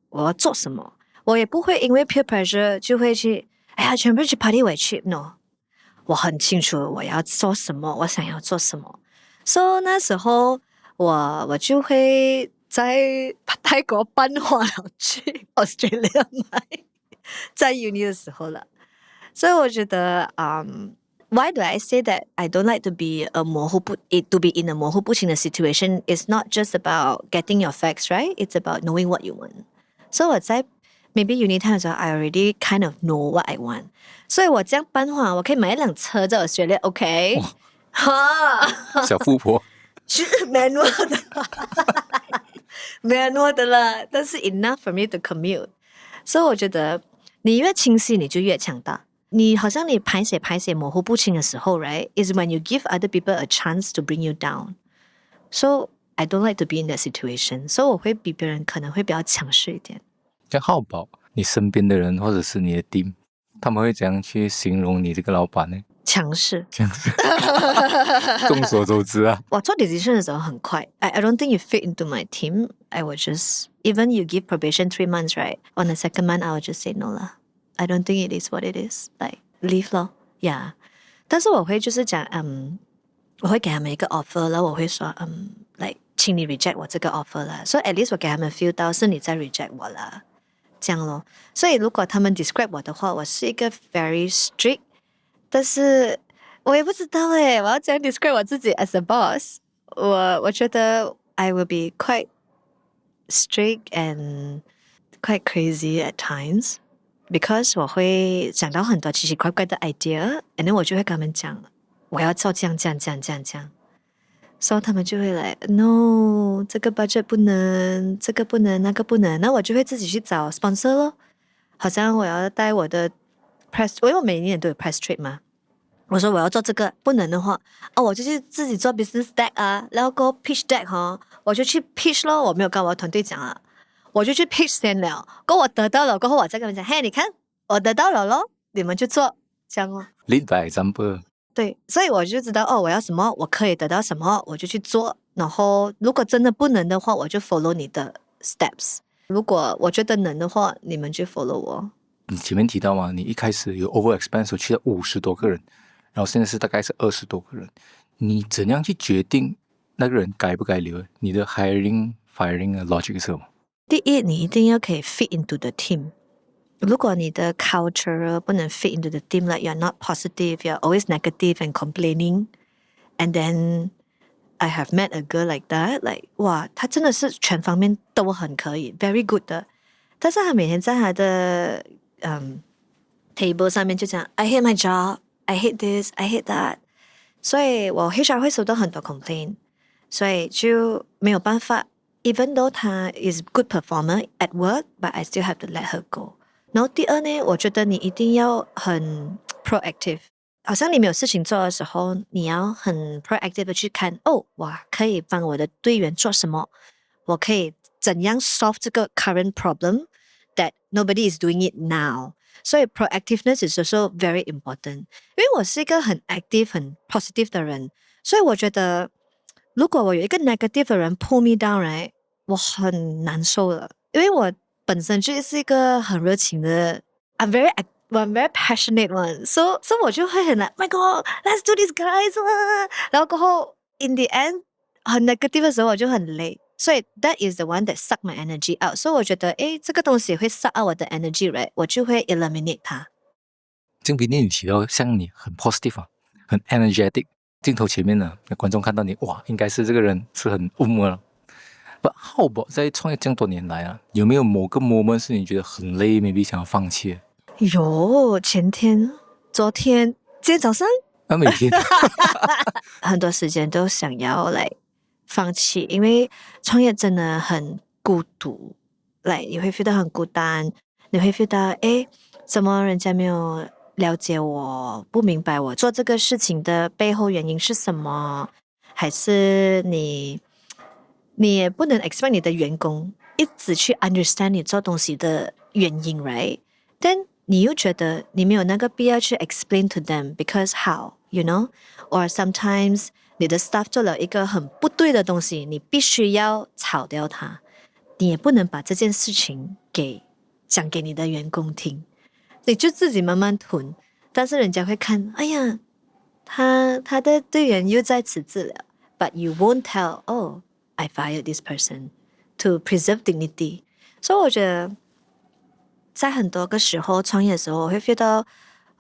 我要做什么，我也不会因为 peer pressure 就会去，全部去 party 我也去 ，no， 我很清楚我要做什么，我想要做什么。So 那时候我就会在泰国搬回了去 Australia 买，在 uni 的时候了。所以我觉得why do I say that I don't like to be to be in a 模糊不清的 situation? It's not just about getting your facts right. It's about knowing what you want. So 我在 maybe uni time 的时候 I already kind of know what I want. 所以我这样搬的话，我可以买一辆车在 Australia, OK？哇哈，小富婆，是 manual 的，manual 的啦，但是 enough for me to commute。所以我觉得你越清晰，你就越强大。你好像你排写模糊不清的时候 ，right? Is when you give other people a chance to bring you down. So I don't like to be in that situation. So 我会比别人可能会比较强势一点。像浩宝，你身边的人或者是你的 team，他们会怎样去形容你这个老板呢？强势，这样子，众所周知啊。我做 decision 的时候很快。I don't think you fit into my team. I would just even you give probation 3 months, right? On the second month, I would just say no 啦。I don't think it is what it is. Like leave 咯 ，yeah. 但是我会就是讲，我会给他们一个 offer 然后我会说，like 请你 reject 我这个 offer 啦。So at least 我给他们 feel 到是你在 reject 我啦，这样咯。所以如果他们 describe 我的话，我是一个 very strict。但是我也不知道诶，我要怎样 describe 我自己 as a boss？我觉得 I will be quite strict and quite crazy at times because 我会想到很多奇奇怪怪的 idea，and then 我就会跟他们讲，我要照这样。所以他们就会来 no， 这个 budget 不能，这个不能，那个不能，那我就会自己去找 sponsor 咯。好像我要带我的 press， 因为我每一年都有 press trip 嘛。我说我要做这个，不能的话，我就去自己做 business deck 啊，然后过 pitch deck 我就去 pitch 咯。我没有跟我的团队讲啊，我就去 pitch 先了。过我得到了过后，我再跟你们讲，嘿，你看我得到了咯，你们就做这样咯。Lead by example。对，所以我就知道我要什么，我可以得到什么，我就去做。然后如果真的不能的话，我就 follow 你的 steps。如果我觉得能的话，你们就 follow 我。你前面提到嘛，你一开始有 over expense 去到50多个人，然后现在是大概是20多个人，你怎样去决定那个人该不该留？你的 firing 的 logic 是什么？第一，你一定要可以 fit into the team。如果你的 culture 不能 fit into the team, like you're not positive, you're always negative and complaining, and then I have met a girl like that, like 哇，她真的是全方面都很可以 ，very good 的，但是她每天在她的table 上面就讲 I hate my job, I hate this, I hate that， 所以我 HR 会收到很多 complaint， 所以就没有办法 ，even though 她 is good performer at work, but I still have to let her go。然后第二呢，我觉得你一定要很 proactive， 好像你没有事情做的时候，你要很 proactive 的去看，哇，可以帮我的队员做什么，我可以怎样 solve 这个 current problem that nobody is doing it now。所以 proactiveness is also very important。因为我是一个很 active、很 positive 的人，所以我觉得如果我有一个 negative 的人 pull me down， right， 我很难受了，因为我本身就是一个很热情的 I'm very passionate one，so 我就会很like my God let's do this guys 然后过后 in the end 很 negative 的时候我就很累，所以 that is the one that suck my energy out， 所以我觉得这个东西会 suck out 我的 energy right， 我就会 eliminate 它。正比你提到像你很 positive 很 energetic， 镜头前面呢，观众看到你哇，应该是这个人是很 了。But how about 在创业这么多年来有没有某个 moment 是你觉得很累 ，maybe 想要放弃？有，前天、昨天、今天早上，每天很多时间都想要来放弃，因为创业真的很孤独，你会 feel 到很孤单，你会 feel 到怎么人家没有了解我，不明白我做这个事情的背后原因是什么，还是你也不能 expect 你的员工一直去 understand 你做东西的原因 right？ 但你又觉得你没有那个必要去 explain to them because how you know or sometimes 你的 staff 做了一个很不对的东西，你必须要炒掉它，你也不能把这件事情讲给你的员工听，你就自己慢慢吞，但是人家会看，哎呀，他的队员又在辞职了， but you won't tell, oh, I fired this person to preserve dignity. 所以我觉得在很多个时候创业的时候，我会 feel 到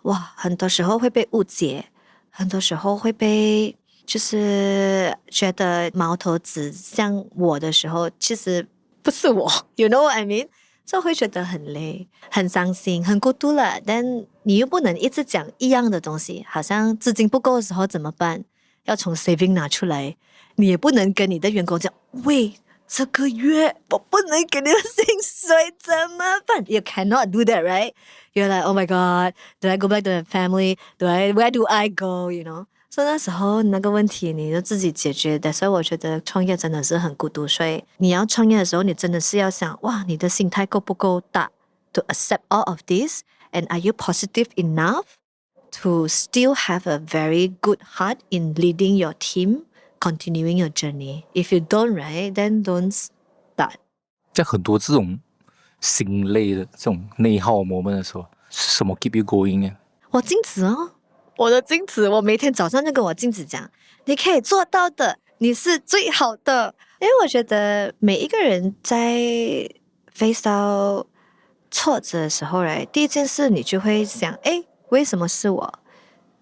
哇，很多时候会被误解，很多时候会被就是觉得矛头指向我的时候，其实不是我，you know what I mean？所以会觉得很累、很伤心、很孤独了。但你又不能一直讲一样的东西，好像资金不够的时候怎么办？要从 saving 拿出来，你也不能跟你的员工讲，喂，这个月我不能给你的薪水，怎么办？ You cannot do that, right? You're like, oh my god, do I go back to my family? Where do I go? You know? 所以那时候那个问题你就自己解决的，所以我觉得创业真的是很孤独。所以你要创业的时候，你真的是要想，哇，你的心态够不够大 to accept all of this? And are you positive enough to still have a very good heart in leading your team, continuing your journey? If you don't, right, then don't start. 在很多这种心累的这种内耗 moment 的时候，是什么 keep you going 呢？我镜子哦，我的镜子，我每天早上就跟我镜子讲，你可以做到的，你是最好的。因为我觉得每一个人在 face 到挫折的时候，第一件事你就会想，诶，为什么是我？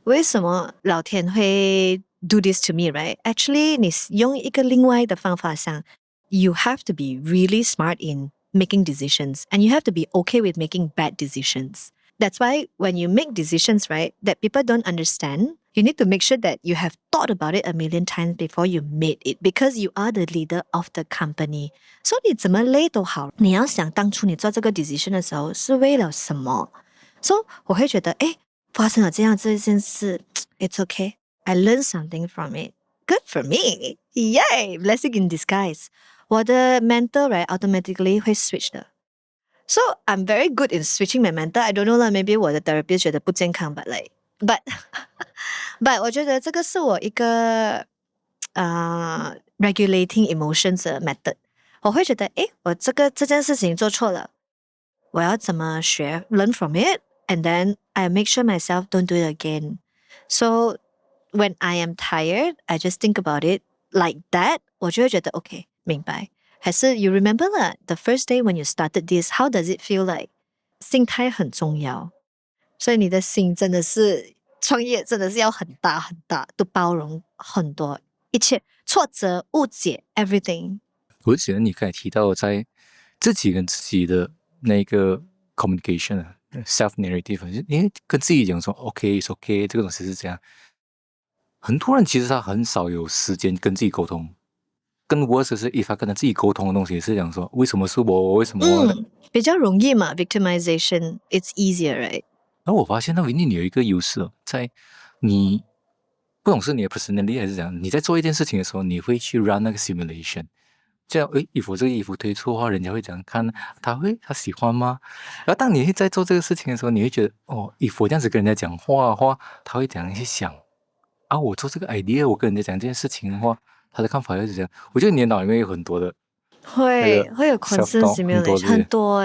为什么老天会 do this to me, right? Actually, 你用一个另外的方法想 you have to be really smart in making decisions and you have to be okay with making bad decisions. That's why when you make decisions, right, that people don't understand, you need to make sure that you have thought about it a million times before you made it because you are the leader of the company. So 你怎么累都好，你要想当初你做这个 decision 的时候是为了什么。So 我会觉得，诶，发生了这件事 it's okay. I learned something from it. Good for me. Yay! Blessing in disguise. 我的 mentor, right, automatically 会 switch 的。So I'm very good in switching my mentor. I don't know lah, maybe 我的 therapist 觉得不健康 but我觉得这个是我一个regulating emotions 的 method. 我会觉得，诶，我这件事情做错了，我要怎么学 learn from it, and then I make sure myself don't do it again. So when I am tired, I just think about it like that. 我就会觉得 OK, 明白。还是 you remember 了 the first day when you started this, how does it feel like? 心态很重要，所以你的心真的是创业真的是要很大很大，都包容很多一切挫折、误解 everything。我记得你刚才提到在自己跟自己的那个 communication self narrative， 因为跟自己讲说 OK, it's OK， 这个东西是这样。很多人其实他很少有时间跟自己沟通，更 worse 是if他跟他自己沟通的东西是讲说为什么是我，为什么比较容易嘛 victimization it's easier, right? 然后我发现到你有一个优势，在你不懂是你的 personality 还是怎样，你在做一件事情的时候，你会去 run 那个 simulation。这样，衣服这个衣服推错的话，人家会怎样看？他喜欢吗？然后当你在做这个事情的时候，你会觉得哦，衣服这样子跟人家讲话的话，他会怎样去想？啊，我做这个 idea， 我跟人家讲这件事情的话，他的看法又是这样。我觉得你的脑里面有很多的，会有 constant simulation 很多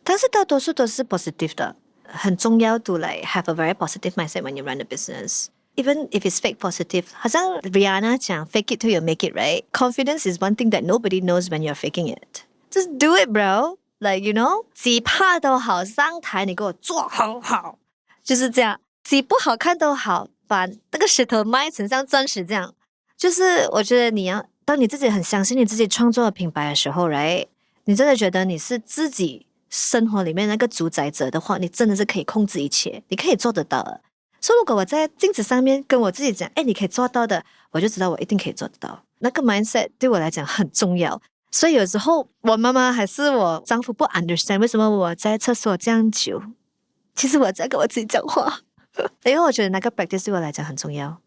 但是大多数都是 positive 的，很重要 to like have a very positive mindset when you run a business. Even if it's fake positive, 好像 Rihanna 讲 fake it till you make it, right? Confidence is one thing that nobody knows when you're faking it. Just do it, bro. Like, you know, 几怕都好，上台你给我做很好，就是这样。几不好看都好，把那个石头卖成像钻石这样。就是我觉得你要，当你自己很相信你自己创作的品牌的时候 right? 你真的觉得你是自己生活里面那个主宰者的话，你真的是可以控制一切，你可以做得到的。所以如果我在镜子上面跟我自己讲，你可以做到的，我就知道我一定可以做得到。那个 mindset 对我来讲很重要。所以有时候我妈妈还是我丈夫不 understand 为什么我在厕所这样久，其实我在跟我自己讲话，因为我觉得那个 practice 对我来讲很重要。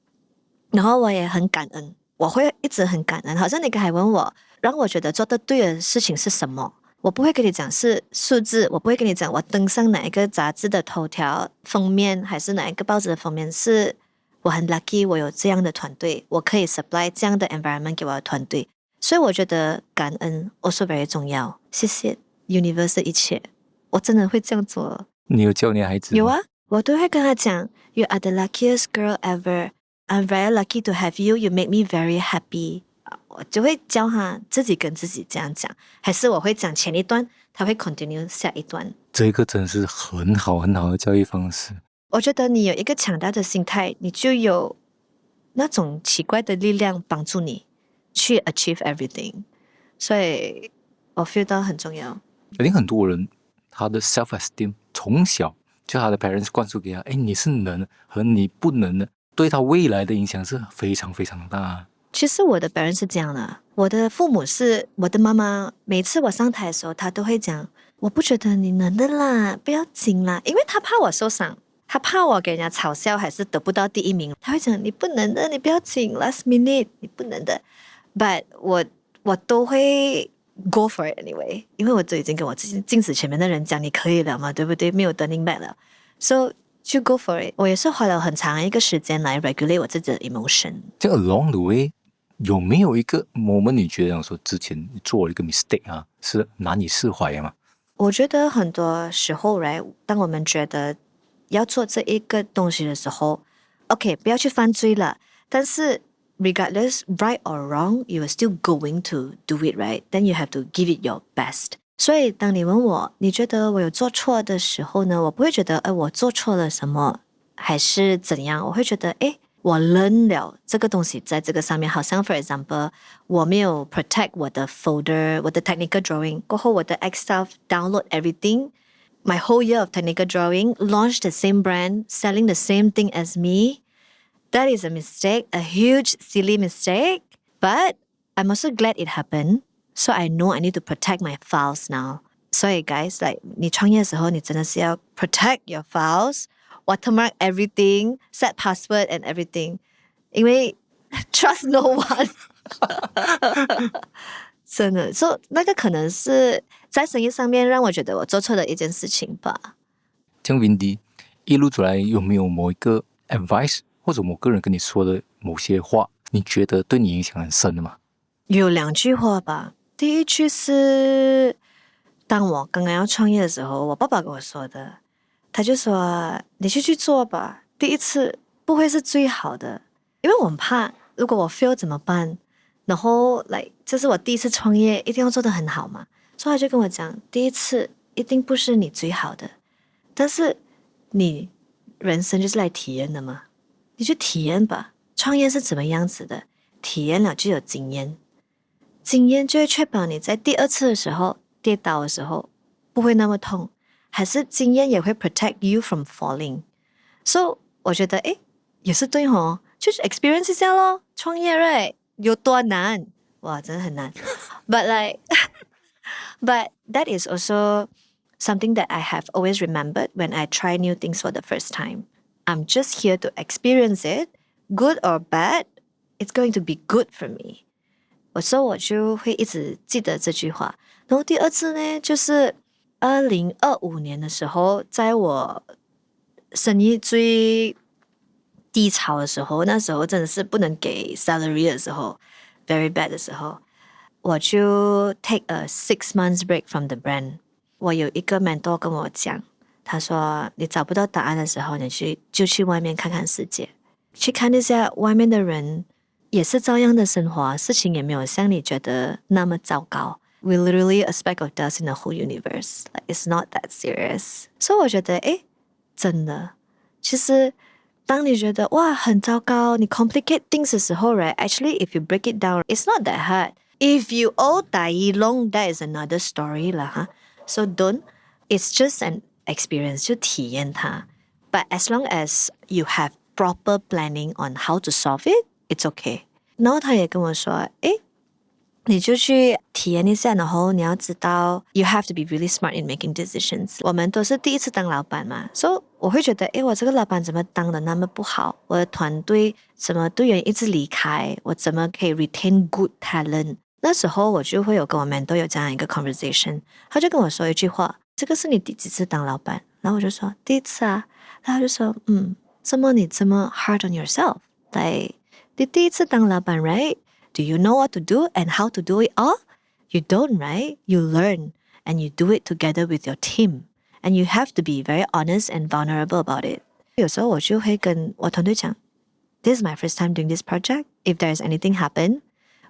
然后我也很感恩，我会一直很感恩。好像你刚才问我，让我觉得做得对的事情是什么？我不会跟你讲是数字，我不会跟你讲我登上哪一个杂志的头条封面，还是哪一个报纸的封面，是我很 lucky 我有这样的团队，我可以 supply 这样的 environment 给我的团队。所以我觉得感恩 also very 重要。谢谢 universe 的一切，我真的会这样做。你有教你的孩子吗？有啊，我都会跟他讲 You are the luckiest girl ever. I'm very lucky to have you. You make me very happy. 我就会教他自己跟自己这样讲，还是我会讲前一段，他会 continue 下一段。这个真是很好很好的教育方式。我觉得你有一个强大的心态，你就有那种奇怪的力量帮助你去 achieve everything。所以我 feel 到很重要。肯定很多人他的 self-esteem 从小就他的 parents 灌输给他，你是能和你不能的，对他未来的影响是非常非常大。其实我的 parents 是这样的，我的父母是我的妈妈，每次我上台的时候，她都会讲，我不觉得你能的啦，不要紧啦，因为她怕我受伤，她怕我给人家嘲笑，还是得不到第一名，她会讲你不能的，你不要紧 ，last minute 你不能的 ，but 我都会 go for it anyway， 因为我都已经跟我镜子前面的人讲你可以了嘛，对不对？没有 turning back 了 ，so 就 go for it。我也是花了很长一个时间来 regulate 我自己的 emotion。这样 along the way 有没有一个 moment 你觉得说之前你做了一个 mistake 啊，是难以释怀的吗？我觉得很多时候 right， 当我们觉得要做这一个东西的时候 ，OK， 不要去犯罪了，但是 regardless right or wrong, you are still going to do it right. Then you have to give it your best. 所以当你问我，你觉得我有做错的时候呢，我不会觉得，我做错了什么，还是怎样，我会觉得，我 learn 了这个东西在这个上面，好像 for example， 我没有 protect 我的 folder， 我的 technical drawing， 过后我的 Excel download everything。My whole year of technical drawing, launched the same brand, selling the same thing as me. That is a mistake, a huge, silly mistake. But I'm also glad it happened. So I know I need to protect my files now. 所以 guys, like 你创业的时候，你真的是要 protect your files, watermark everything, set password and everything. 因为 trust no one. 真的，所以那个可能是在生意上面让我觉得我做错的一件事情吧。像 Windy 一路走来，有没有某一个 advice 或者某个人跟你说的某些话，你觉得对你影响很深的吗？有2句话吧。第一句是当我刚刚要创业的时候，我爸爸跟我说的，他就说你去做吧，第一次不会是最好的，因为我很怕如果我 fail 怎么办，然后这是我第一次创业，一定要做得很好嘛，所以他就跟我讲，第一次一定不是你最好的，但是你人生就是来体验的嘛，你去体验吧，创业是怎么样子的，体验了就有经验，经验就会确保你在第2次的时候跌倒的时候不会那么痛，还是经验也会 protect you from falling。 So 我觉得也是对哦，就是 experience 一下咯，创业 right 有多难，哇真的很难but but that is also something that I have always remembered when I try new things for the first time. I'm just here to experience it, good or bad, it's going to be good for me. 所以我就会一直记得这句话。然后第2次呢，就是2025年的时候，在我生意最低潮的时候，那时候真的是不能给 salary 的时候 very bad 的时候，我就 take a 6 months break from the brand。 我有一个 mentor 跟我讲，他说你找不到答案的时候，你就去外面看看世界，去看一下外面的人也是照样的生活，事情也没有像你觉得那么糟糕。We literally a speck of dust in the whole universe. Like it's not that serious. 所以我觉得真的，其实当你觉得哇很糟糕，你 complicate things 的时候 right, actually if you break it down, it's not that hard. If you all die long, that is another story 啦哈。So don't, it's just an experience, 就体验它。But as long as you have proper planning on how to solve it, it's okay. 然后他也跟我说，你就去体验一下，然后你要知道 you have to be really smart in making decisions. 我们都是第一次当老板嘛，所以我会觉得我这个老板怎么当的那么不好，我的团队怎么队员一直离开，我怎么可以 retain good talent。 那时候我就会有跟我们都有这样一个 conversation， 他就跟我说一句话，这个是你第几次当老板？然后我就说第1次啊。然后他就说怎么你这么 hard on yourself， 你第1次当老板 right？ Do you know what to do and how to do it all? You don't, right? You learn and you do it together with your team. And you have to be very honest and vulnerable about it. 有时候我就会跟我团队讲， this is my first time doing this project. If there's anything happen,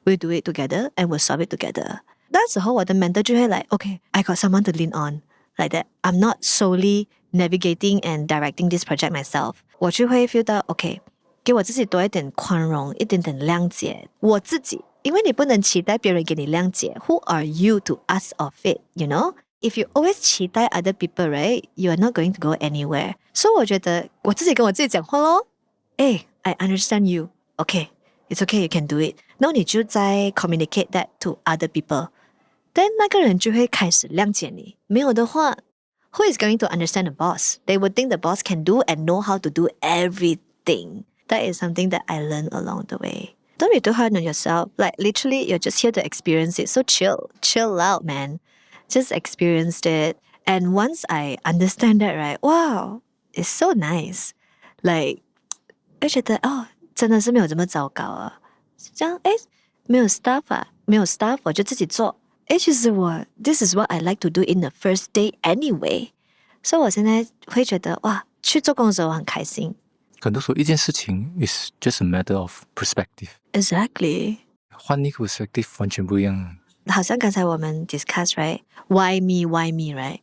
we'll do it together and we'll solve it together. 那时候我的 mentor 就会来 okay, I got someone to lean on like that. I'm not solely navigating and directing this project myself. 我就会 feel 到 okay, 给我自己多一点宽容，一点点谅解我自己，因为你不能期待别人给你谅解。Who are you to ask of it, you know? If you always 期待 other people, right, you are not going to go anywhere. So 我觉得我自己跟我自己讲话咯。I understand you. Okay, it's okay, you can do it. 然后你就再 communicate that to other people. Then 那个人就会开始谅解你。没有的话 who is going to understand the boss? They would think the boss can do and know how to do everything. That is something that I learned along the way. Don't be too hard on yourself. Like literally, you're just here to experience it. So chill out, man. Just experienced it. And once I understand that, right, wow, it's so nice. Like, 我觉得真的是没有这么糟糕啊。这样没有 staff 啊，没有 staff 我就自己做。其实this is what I like to do in the first day anyway. 所以我现在会觉得哇，去做工的时候我很开心。很多时候一件事情 is just a matter of perspective. Exactly. 换一个 perspective 完全不一样。好像刚才我们 discuss, right? Why me, right?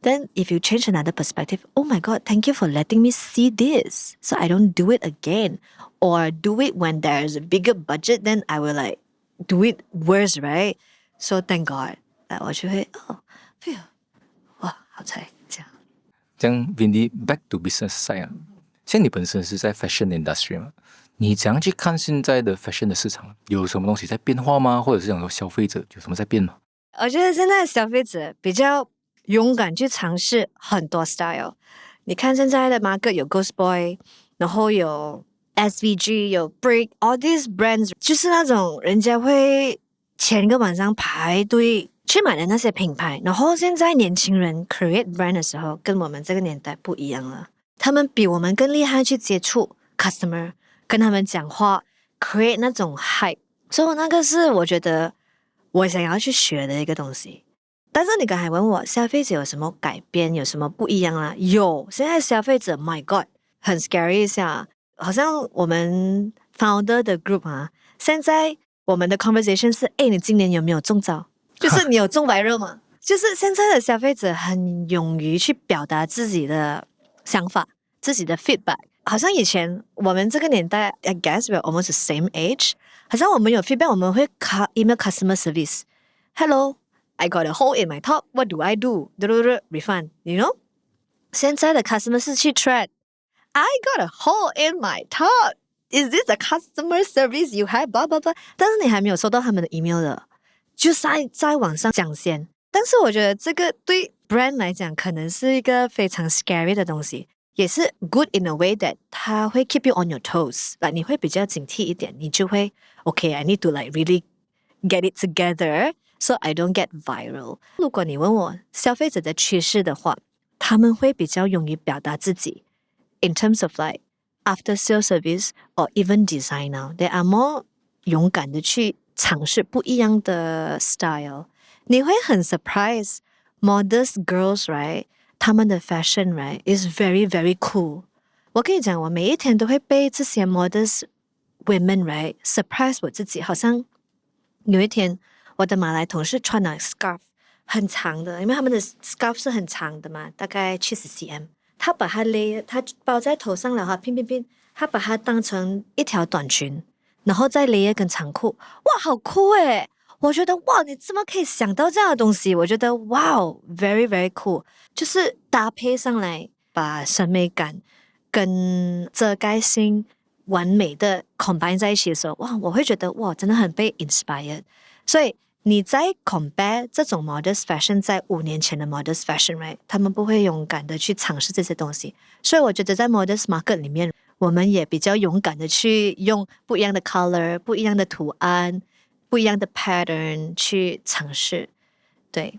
Then if you change another perspective, oh my God, thank you for letting me see this so I don't do it again. Or do it when there's a bigger budget, then I will like do it worse, right? So thank God. 我就会phew, 哇，好彩这样。这样 Vindy back to business side 啊，像你本身是在 fashion industry 嘛，你怎样去看现在的 fashion 的市场？有什么东西在变化吗？或者是讲说消费者有什么在变吗？我觉得现在的消费者比较勇敢去尝试很多 style。你看现在的 market 有 Ghost Boy， 然后有 SVG， 有 Brick，all these brands 就是那种人家会前一个晚上排队去买的那些品牌。然后现在年轻人 create brand 的时候跟我们这个年代不一样了，他们比我们更厉害去接触 customer， 跟他们讲话 create 那种 hype。所以那个是我觉得我想要去学的一个东西。但是你刚才问我消费者有什么改变，有什么不一样啦？有，现在消费者 my god 很 scary 一下，好像我们 founder 的 group 啊，现在我们的 conversation 是你今年有没有中招？就是你有中viral吗？就是现在的消费者很勇于去表达自己的想法，自己的 feedback。好像以前我们这个年代 I guess we're almost the same age， 好像我们有 feedback 我们会 email customer service Hello I got a hole in my top. What do I do? Refund, you know? 现在的 customer 是去 thread. I got a hole in my top. Is this a customer service you have? Blah, blah, blah. 但是你还没有收到他们的 email 的，就在网上讲先。但是我觉得这个对 brand 来讲可能是一个非常 scary 的东西，也是 good in a way that 它会 keep you on your toes. Like 你会比较警惕一点，你就会 okay, I need to like really get it together.So I don't get viral. 如果你问我消费者的趋势的话，他们会比较勇于表达自己 in terms of like after sales service or even design now. They are more 勇敢的去尝试不一样的 style. 你会很 surprise modest girls, right? 他们的 fashion, right, is very, very cool. 我跟你讲，我每一天都会被这些 modest women, right, surprise 我自己。好像有一天我的马来同事穿了 scarf 很长的，因为他们的 scarf 是很长的嘛，大概70cm。他把它他包在头上了哈，拼，他把它当成一条短裙，然后再勒一根长裤，哇，好酷诶！我觉得哇，你怎么可以想到这样的东西？我觉得哇 ，very very cool， 就是搭配上来，把审美感跟遮盖性完美的 combine 在一起的时候，哇，我会觉得哇，真的很被 inspired。所以你在 compare 这种 modest fashion 在5年前的 modest fashion, right? 他们不会勇敢的去尝试这些东西。所以我觉得在 modest market 里面，我们也比较勇敢的去用不一样的 color, 不一样的图案，不一样的 pattern 去尝试。对。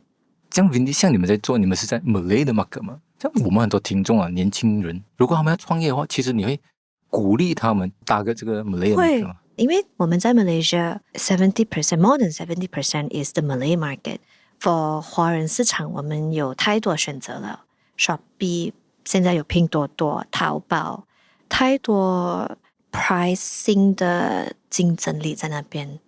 这样 Vindy 像你们在做，你们是在 Malay 的 market 吗？这样我们很多听众啊，年轻人，如果他们要创业的话，其实你会鼓励他们搭个这个 Malay 的 market 吗？因为我们在 Malaysia 70%, more than 70% is the Malay market. For 华人市场，我们有太多选择了。Shopee 现在有拼多多、淘宝，太多 pricing 的竞争力在那边。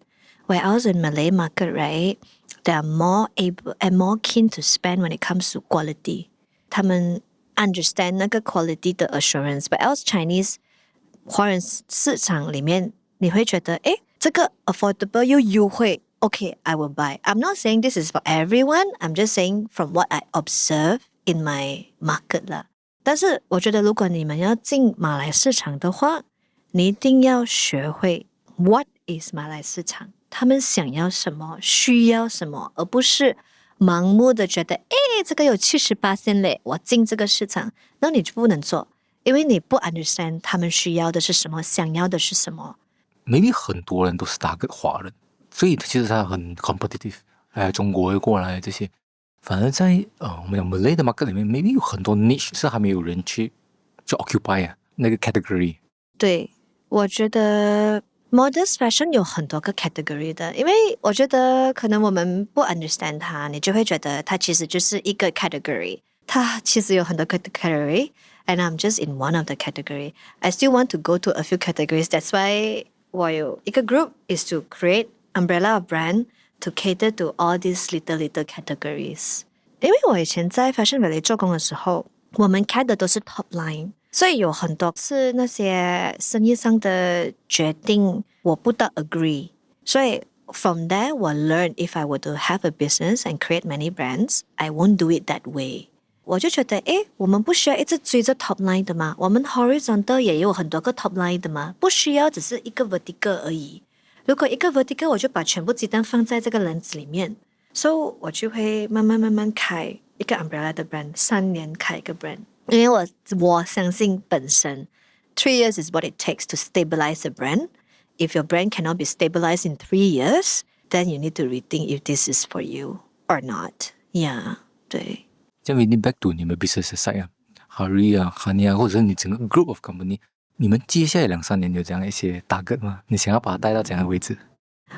Whereas in Malay market, right, they are more able and more keen to spend when it comes to quality. 他们 understand 那个 quality 的 assurance. But else Chinese 华人市场里面，你会觉得，诶，这个 affordable 又优惠。Okay, I will buy. I'm not saying this is for everyone. I'm just saying from what I observe in my market 啦。但是我觉得，如果你们要进马来市场的话，你一定要学会 what is 马来市场，他们想要什么，需要什么，而不是盲目的觉得，诶，这个有78%嘞，我进这个市场，那你就不能做，因为你不 understand 他们需要的是什么，想要的是什么。maybe 很多人都是target华人，所以其实他很 competitive， 中国过来这些，反而在我们讲 Malay 的 market 里面 maybe 有很多 niche 是还没有人去 occupy 那个 category。 对，我觉得 modest fashion 有很多个 category 的，因为我觉得可能我们不 understand 它，你就会觉得它其实就是一个 category， 它其实有很多个 category and I'm just in one of the category. I still want to go to a few categories. That's why 我有一个 group is to create umbrella of brand to cater to all these little categories. 因为我以前在 Fashion Valley 做工的时候，我们开的都是 top line， 所以有很多次那些生意上的决定我不大 agree， 所以 from there 我 learn if I were to have a business and create many brands, I won't do it that way。我就觉得，诶，我们不需要一直追着 top line 的嘛，我们 horizontal 也有很多个 top line 的嘛，不需要只是一个 vertical 而已。如果一个 vertical 我就把全部鸡蛋放在这个篮子里面，所以我就会慢慢开一个 umbrella 的 brand， 3年开一个 brand， 因为我相信本身 3 years is what it takes to stabilize a brand. If your brand cannot be stabilized in 3 years, then you need to rethink if this is for you or not. Yeah, 对。这样 leading back to 你们 business side 啊 Hari 啊 Hani 啊，或者是你整个 group of company， 你们接下来2-3年有这样一些 target 吗？你想要把它带到怎样的位置？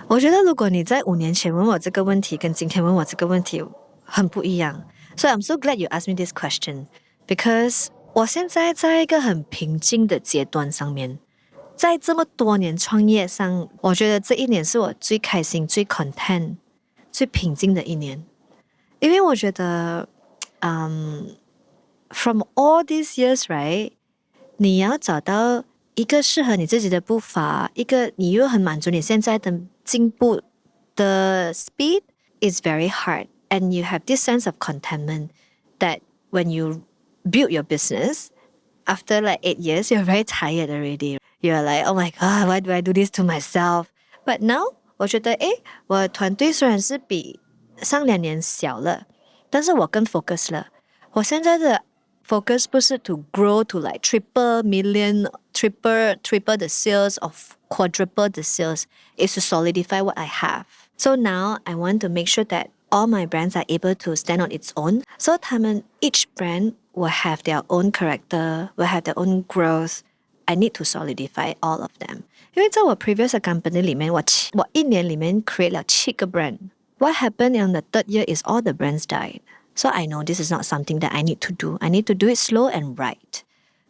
我觉得如果你在5年前问我这个问题，跟今天问我这个问题很不一样。So I'm so glad you asked me this question because 我现在在一个很平静的阶段上面，在这么多年创业上，我觉得这一年是我最开心、最 content、最平静的一年，因为我觉得from all these years, right? 你要找到一个适合你自己的步伐，一个你又很满足你现在的进步的 speed is very hard. And you have this sense of contentment that when you build your business, after like 8 years, you're very tired already. You're like, oh my God, why do I do this to myself? But now, 我觉得，我的团队虽然是比上2年小了，但是我更 focus 了。我现在的 focus 不是 to grow to like triple the sales of quadruple the sales. It's to solidify what I have. So now I want to make sure that all my brands are able to stand on its own. So each brand will have their own character, will have their own growth. I need to solidify all of them. 因为在我 previous company 里面，我1年里面 create 了7个 brand. What happened in the 3rd year is all the brands died. So I know this is not something that I need to do. I need to do it slow and right.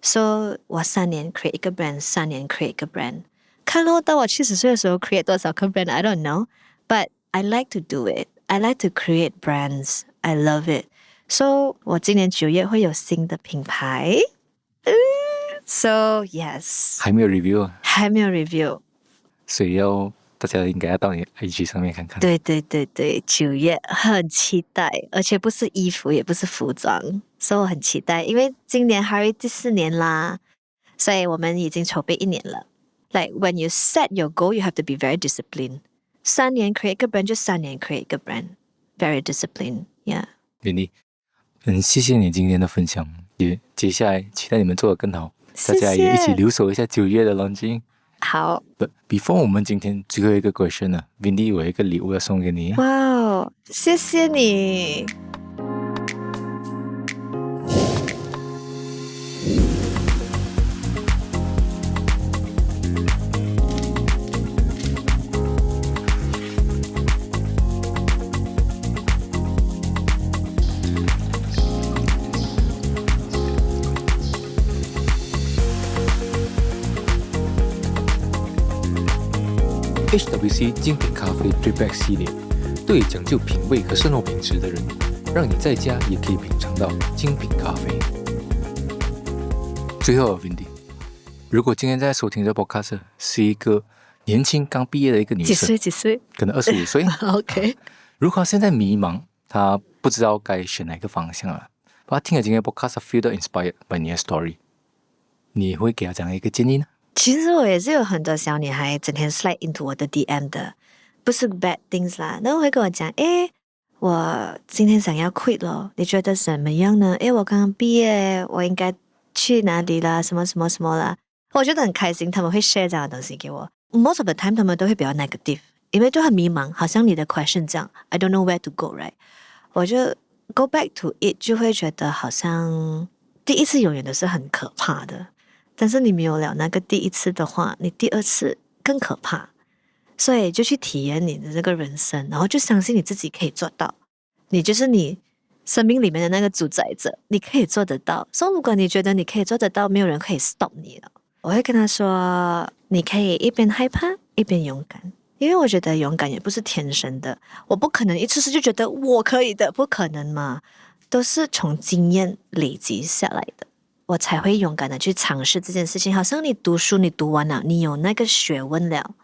So 我3年 create 一个 brand, 3年 create 一个 brand. 看咯，到我70岁的时候 create 多少个 brand, I don't know. But I like to do it. I like to create brands. I love it. So 我今年9月会有新的品牌。So yes. 还没有 review 啊？还没有 review。所以大家应该要到你 IG 上面看看。对，9月很期待，而且不是衣服，也不是服装，所以我很期待，因为今年 Hari 第4年啦，所以我们已经筹备1年了。Like when you set your goal, you have to be very disciplined. 3年 create 一个 brand 就3年 create 一个 brand, very disciplined. Yeah. Vinny，谢谢你今天的分享，也接下来期待你们做得更好，谢谢大家也一起留守一下9月的 launching。好。Before 我们今天最后一个 question 呢 ，Vinny 我有一个礼物要送给你。哇，谢谢你。HWC 精品咖啡 Drip Bag 系列，对讲究品味和生活品质的人，让你在家也可以品尝到精品咖啡。最后 Vindy， 如果今天在收听这 podcast 是一个年轻刚毕业的一个女生，几岁？可能25岁OK， 如果她现在迷茫，她不知道该选哪个方向了，她听了今天的 podcast feel inspired by 你的 story， 你会给她这样一个建议呢？其实我也是有很多小女孩整天 slide into 我的 DM 的，不是 bad things 啦，那会跟我讲，我今天想要 quit 咯，你觉得怎么样呢？我刚刚毕业，我应该去哪里啦？什么什么什么啦？我觉得很开心，他们会 share 这样的东西给我。Most of the time 他们都会比较 negative， 因为就很迷茫，好像你的 question 这样 ，I don't know where to go right。我就 go back to it， 就会觉得好像第一次永远都是很可怕的。但是你没有了那个第一次的话，你第二次更可怕，所以就去体验你的这个人生，然后就相信你自己可以做到，你就是你生命里面的那个主宰者，你可以做得到。所以如果你觉得你可以做得到，没有人可以 stop 你了。我会跟他说，你可以一边害怕一边勇敢，因为我觉得勇敢也不是天生的，我不可能一次次就觉得我可以的，不可能嘛，都是从经验累积下来的。我才会勇敢的去尝试这件事情，好像你读书你读完了，你有那个学问了，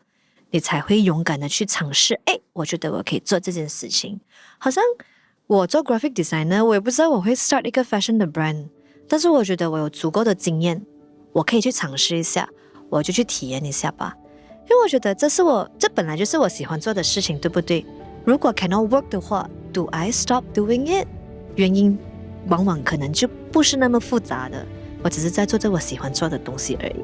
你才会勇敢的去尝试。我觉得我可以做这件事情。好像我做 graphic designer， 我也不知道我会 start 一个 fashion 的 brand， 但是我觉得我有足够的经验，我可以去尝试一下，我就去体验一下吧。因为我觉得这本来就是我喜欢做的事情，对不对？如果 cannot work 的话 ，do I stop doing it？ 原因往往可能就不是那么复杂的，我只是在做着我喜欢做的东西而已。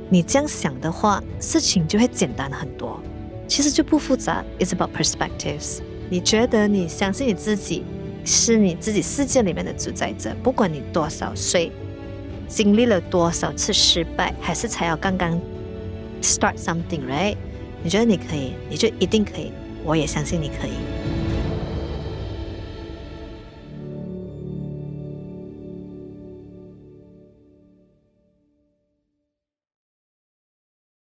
你这样想的话，事情就会简单很多，其实就不复杂。It's about perspectives。你觉得你相信你自己是你自己世界里面的主宰者，不管你多少岁，经历了多少次失败，还是才要刚刚 start something right？ 你觉得你可以，你就一定可以，我也相信你可以。